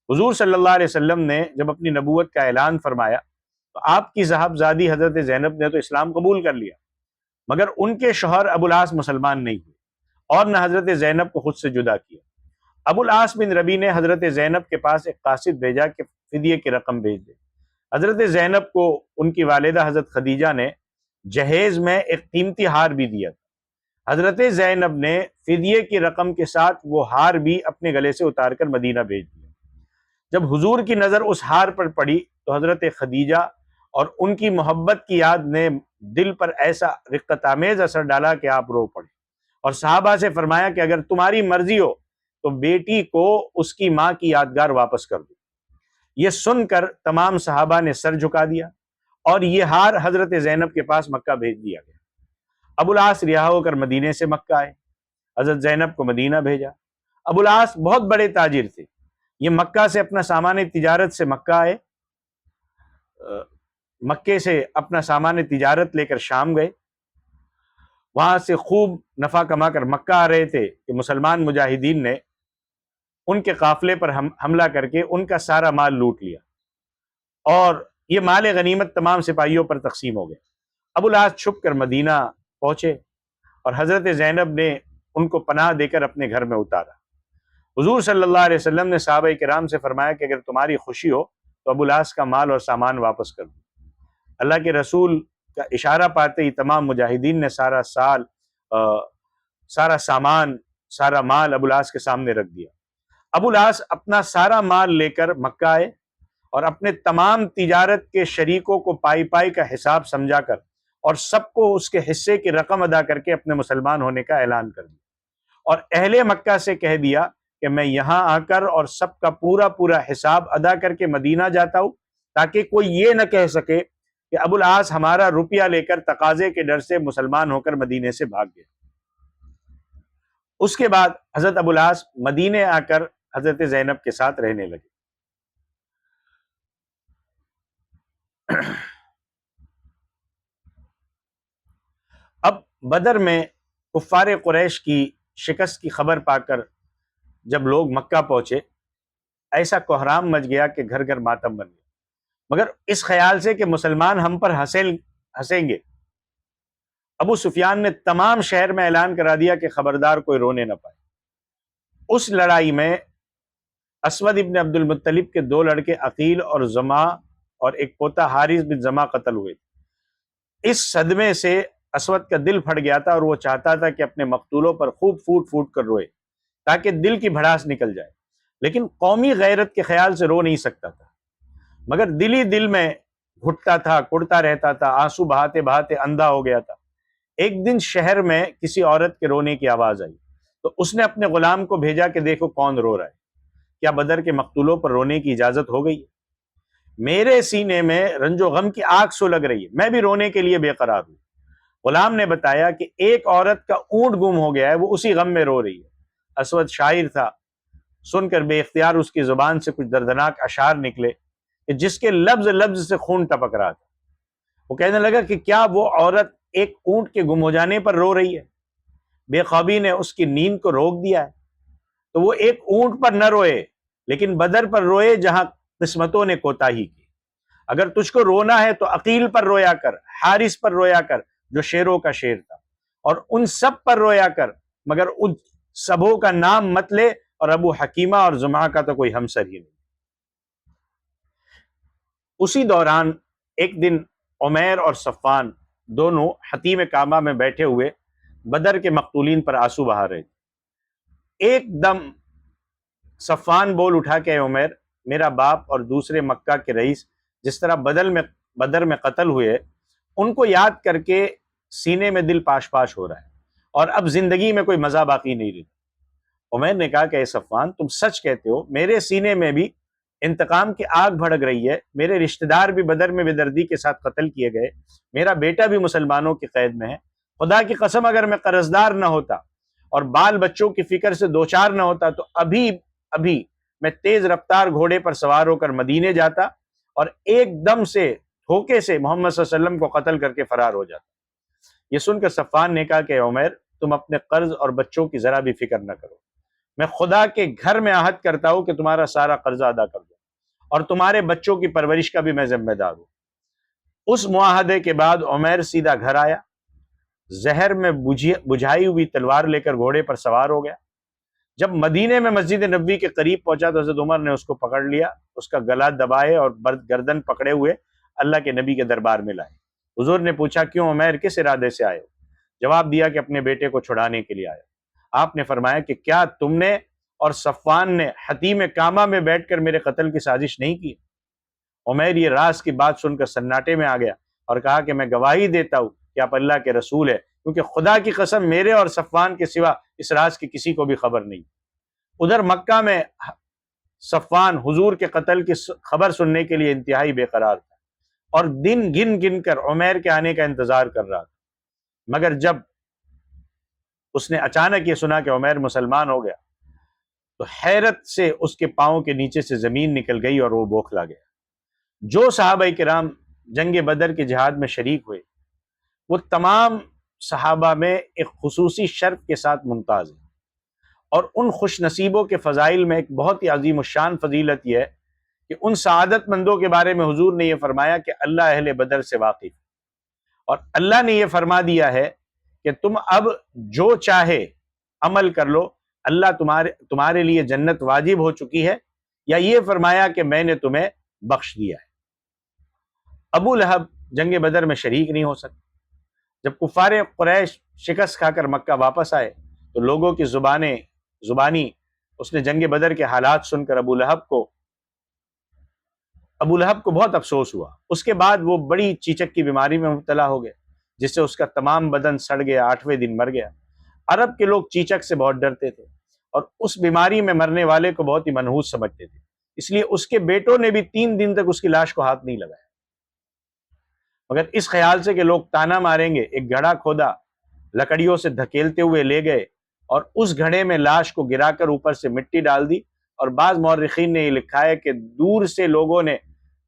حضور صلی اللہ علیہ وسلم نے جب اپنی نبوت کا اعلان فرمایا تو آپ کی صاحبزادی حضرت زینب نے تو اسلام قبول کر لیا، مگر ان کے شوہر ابو العاص مسلمان نہیں ہوئے اور نہ حضرت زینب کو خود سے جدا کیا۔ ابو العاص بن ربیع نے حضرت زینب کے پاس ایک قاصد بھیجا کہ فدیے کی رقم بھیج دے۔ حضرت زینب کو ان کی والدہ حضرت خدیجہ نے جہیز میں ایک قیمتی ہار بھی دیا تھا۔ حضرت زینب نے فدیے کی رقم کے ساتھ وہ ہار بھی اپنے گلے سے اتار کر مدینہ بھیج دیا۔ جب حضور کی نظر اس ہار پر پڑی تو حضرت خدیجہ اور ان کی محبت کی یاد نے دل پر ایسا رقت آمیز اثر ڈالا کہ آپ رو پڑے، اور صحابہ سے فرمایا کہ اگر تمہاری مرضی ہو تو بیٹی کو اس کی ماں کی یادگار واپس کر دو۔ یہ سن کر تمام صحابہ نے سر جھکا دیا، اور یہ ہار حضرت زینب کے پاس مکہ بھیج دیا گیا۔ ابو العاص رہا ہو کر مدینے سے مکہ آئے، حضرت زینب کو مدینہ بھیجا۔ ابو العاص بہت بڑے تاجر تھے، یہ مکہ سے اپنا سامان تجارت سے مکہ آئے، مکے سے اپنا سامان تجارت لے کر شام گئے، وہاں سے خوب نفع کما کر مکہ آ رہے تھے کہ مسلمان مجاہدین نے ان کے قافلے پر حملہ کر کے ان کا سارا مال لوٹ لیا، اور یہ مال غنیمت تمام سپاہیوں پر تقسیم ہو گئے۔ ابو العاص چھپ کر مدینہ پہنچے اور حضرت زینب نے ان کو پناہ دے کر اپنے گھر میں اتارا۔ حضور صلی اللہ علیہ وسلم نے صحابہ کرام سے فرمایا کہ اگر تمہاری خوشی ہو تو ابو العاص کا مال اور سامان واپس کر دو۔ اللہ کے رسول کا اشارہ پاتے ہی تمام مجاہدین نے سارا سامان، سارا مال ابو العاص کے سامنے رکھ دیا۔ ابو العاص اپنا سارا مال لے کر مکہ آئے اور اپنے تمام تجارت کے شریکوں کو پائی پائی کا حساب سمجھا کر اور سب کو اس کے حصے کی رقم ادا کر کے اپنے مسلمان ہونے کا اعلان کر دیا، اور اہل مکہ سے کہہ دیا کہ میں یہاں آ کر اور سب کا پورا پورا حساب ادا کر کے مدینہ جاتا ہوں، تاکہ کوئی یہ نہ کہہ سکے کہ ابو العاص ہمارا روپیہ لے کر تقاضے کے ڈر سے مسلمان ہو کر مدینے سے بھاگ گیا۔ اس کے بعد حضرت ابو العاص مدینے آ کر حضرت زینب کے ساتھ رہنے لگے۔ اب بدر میں کفار قریش کی شکست کی خبر پا کر جب لوگ مکہ پہنچے، ایسا کوہرام مچ گیا کہ گھر گھر ماتم بن گیا، مگر اس خیال سے کہ مسلمان ہم پر ہنسیں گے، ابو سفیان نے تمام شہر میں اعلان کرا دیا کہ خبردار کوئی رونے نہ پائے۔ اس لڑائی میں اسود ابن عبد المطلب کے 2 لڑکے عقیل اور زما اور ایک پوتا حارث بن زما قتل ہوئے۔ اس صدمے سے اسود کا دل پھٹ گیا تھا، اور وہ چاہتا تھا کہ اپنے مقتولوں پر خوب پھوٹ پھوٹ کر روئے تاکہ دل کی بھڑاس نکل جائے، لیکن قومی غیرت کے خیال سے رو نہیں سکتا تھا، مگر دل ہی دل میں گھٹتا تھا، کڑتا رہتا تھا، آنسو بہاتے بہاتے اندھا ہو گیا تھا۔ ایک دن شہر میں کسی عورت کے رونے کی آواز آئی تو اس نے اپنے غلام کو بھیجا کہ دیکھو کون رو رہا ہے، کیا بدر کے مقتولوں پر رونے کی اجازت ہو گئی ہے؟ میرے سینے میں رنج و غم کی آگ سو لگ رہی ہے، میں بھی رونے کے لیے بے قرار ہوں۔ غلام نے بتایا کہ ایک عورت کا اونٹ گم ہو گیا ہے، وہ اسی غم میں رو رہی ہے۔ اسود شاعر تھا، سن کر بے اختیار اس کی زبان سے کچھ دردناک اشعار نکلے کہ جس کے لفظ لفظ سے خون ٹپک رہا تھا۔ وہ کہنے لگا کہ کیا وہ عورت ایک اونٹ کے گم ہو جانے پر رو رہی ہے؟ بے خوابی نے اس کی نیند کو روک دیا ہے، تو وہ ایک اونٹ پر نہ روئے لیکن بدر پر روئے جہاں قسمتوں نے کوتاہی کی۔ اگر تجھ کو رونا ہے تو عقیل پر رویا کر، حارث پر رویا کر جو شیروں کا شیر تھا، اور ان سب پر رویا کر مگر ان سبوں کا نام مت لے، اور ابو حکیمہ اور زمعہ کا تو کوئی ہمسر ہی نہیں۔ اسی دوران ایک دن عمیر اور صفوان دونوں حتیم کعبہ میں بیٹھے ہوئے بدر کے مقتولین پر آنسو بہا رہے تھے۔ ایک دم صفوان بول اٹھا کہ اے عمیر، میرا باپ اور دوسرے مکہ کے رئیس جس طرح بدر میں قتل ہوئے، ان کو یاد کر کے سینے میں دل پاش پاش ہو رہا ہے، اور اب زندگی میں کوئی مزہ باقی نہیں رہی۔ عمیر نے کہا کہ اے صفوان، تم سچ کہتے ہو، میرے سینے میں بھی انتقام کی آگ بھڑک رہی ہے، میرے رشتہ دار بھی بدر میں بے دردی کے ساتھ قتل کیے گئے، میرا بیٹا بھی مسلمانوں کی قید میں ہے۔ خدا کی قسم اگر میں قرضدار نہ ہوتا اور بال بچوں کی فکر سے دوچار نہ ہوتا تو ابھی میں تیز رفتار گھوڑے پر سوار ہو کر مدینے جاتا اور ایک دم سے دھوکے سے محمد صلی اللہ علیہ وسلم کو قتل کر کے فرار ہو جاتا۔ یہ سن کر صفوان نے کہا کہ عمیر، تم اپنے قرض اور بچوں کی ذرا بھی فکر نہ کرو، میں خدا کے گھر میں عہد کرتا ہوں کہ تمہارا سارا قرضہ ادا کر دوں اور تمہارے بچوں کی پرورش کا بھی میں ذمہ دار ہوں۔ اس معاہدے کے بعد عمیر سیدھا گھر آیا، زہر میں بجھائی ہوئی تلوار لے کر گھوڑے پر سوار ہو گیا۔ جب مدینے میں مسجد نبوی کے قریب پہنچا تو حضرت عمر نے اس کو پکڑ لیا، اس کا گلا دبائے اور گردن پکڑے ہوئے اللہ کے نبی کے دربار میں لائے۔ حضور نے پوچھا، کیوں عمیر، کس ارادے سے آئے ہو؟ جواب دیا کہ اپنے بیٹے کو چھڑانے کے لیے آیا۔ آپ نے فرمایا کہ کیا تم نے اور صفوان نے حتیم کعبہ میں بیٹھ کر میرے قتل کی سازش نہیں کی؟ عمیر یہ راز کی بات سن کر سناٹے میں آ گیا اور کہا کہ میں گواہی دیتا ہوں کہ آپ اللہ کے رسول ہے، کیونکہ خدا کی قسم میرے اور صفوان کے سوا اس راز کی کسی کو بھی خبر نہیں۔ ادھر مکہ میں صفوان حضور کے قتل کی خبر سننے کے لیے انتہائی بے قرار تھا اور دن گن گن کر عمیر کے آنے کا انتظار کر رہا تھا، مگر جب اس نے اچانک یہ سنا کہ عمیر مسلمان ہو گیا تو حیرت سے اس کے پاؤں کے نیچے سے زمین نکل گئی اور وہ بوکھلا گیا۔ جو صحابہ کرام جنگ بدر کے جہاد میں شریک ہوئے وہ تمام صحابہ میں ایک خصوصی شرف کے ساتھ ممتاز ہیں، اور ان خوش نصیبوں کے فضائل میں ایک بہت ہی عظیم الشان فضیلت یہ ہے کہ ان سعادت مندوں کے بارے میں حضور نے یہ فرمایا کہ اللہ اہل بدر سے واقف ہے، اور اللہ نے یہ فرما دیا ہے کہ تم اب جو چاہے عمل کر لو، اللہ تمہارے لیے جنت واجب ہو چکی ہے، یا یہ فرمایا کہ میں نے تمہیں بخش دیا ہے۔ ابو لہب جنگ بدر میں شریک نہیں ہو سکے۔ جب کفار قریش شکست کھا کر مکہ واپس آئے تو لوگوں کی زبانی اس نے جنگ بدر کے حالات سن کر ابو لہب کو بہت افسوس ہوا۔ اس کے بعد وہ بڑی چیچک کی بیماری میں مبتلا ہو گیا، جس سے اس کا تمام بدن سڑ گیا، 8ویں دن مر گیا۔ عرب کے لوگ چیچک سے بہت ڈرتے تھے اور اس بیماری میں مرنے والے کو بہت ہی منحوس سمجھتے تھے، اس لیے اس کے بیٹوں نے بھی 3 دن تک اس کی لاش کو ہاتھ نہیں لگایا، مگر اس خیال سے کہ لوگ تانا ماریں گے ایک گھڑا کھودا، لکڑیوں سے دھکیلتے ہوئے لے گئے اور اس گھڑے میں لاش کو گرا کر اوپر سے مٹی ڈال دی، اور بعض مورخین نے یہ لکھا ہے کہ دور سے لوگوں نے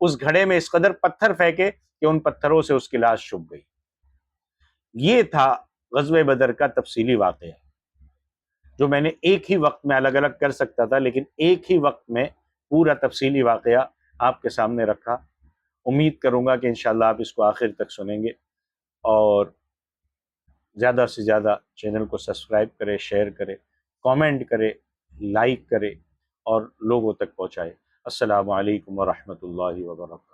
اس گھڑے میں اس قدر پتھر پھینکے کہ ان پتھروں سے اس کی لاش چھپ گئی۔ یہ تھا غزوہ بدر کا تفصیلی واقعہ جو میں نے ایک ہی وقت میں الگ الگ کر سکتا تھا، لیکن ایک ہی وقت میں پورا تفصیلی واقعہ آپ کے سامنے رکھا۔ امید کروں گا کہ انشاءاللہ آپ اس کو آخر تک سنیں گے، اور زیادہ سے زیادہ چینل کو سبسکرائب کرے، شیئر کرے، کامنٹ کرے، لائک کرے اور لوگوں تک پہنچائے۔ السلام علیکم ورحمۃ اللہ وبرکاتہ۔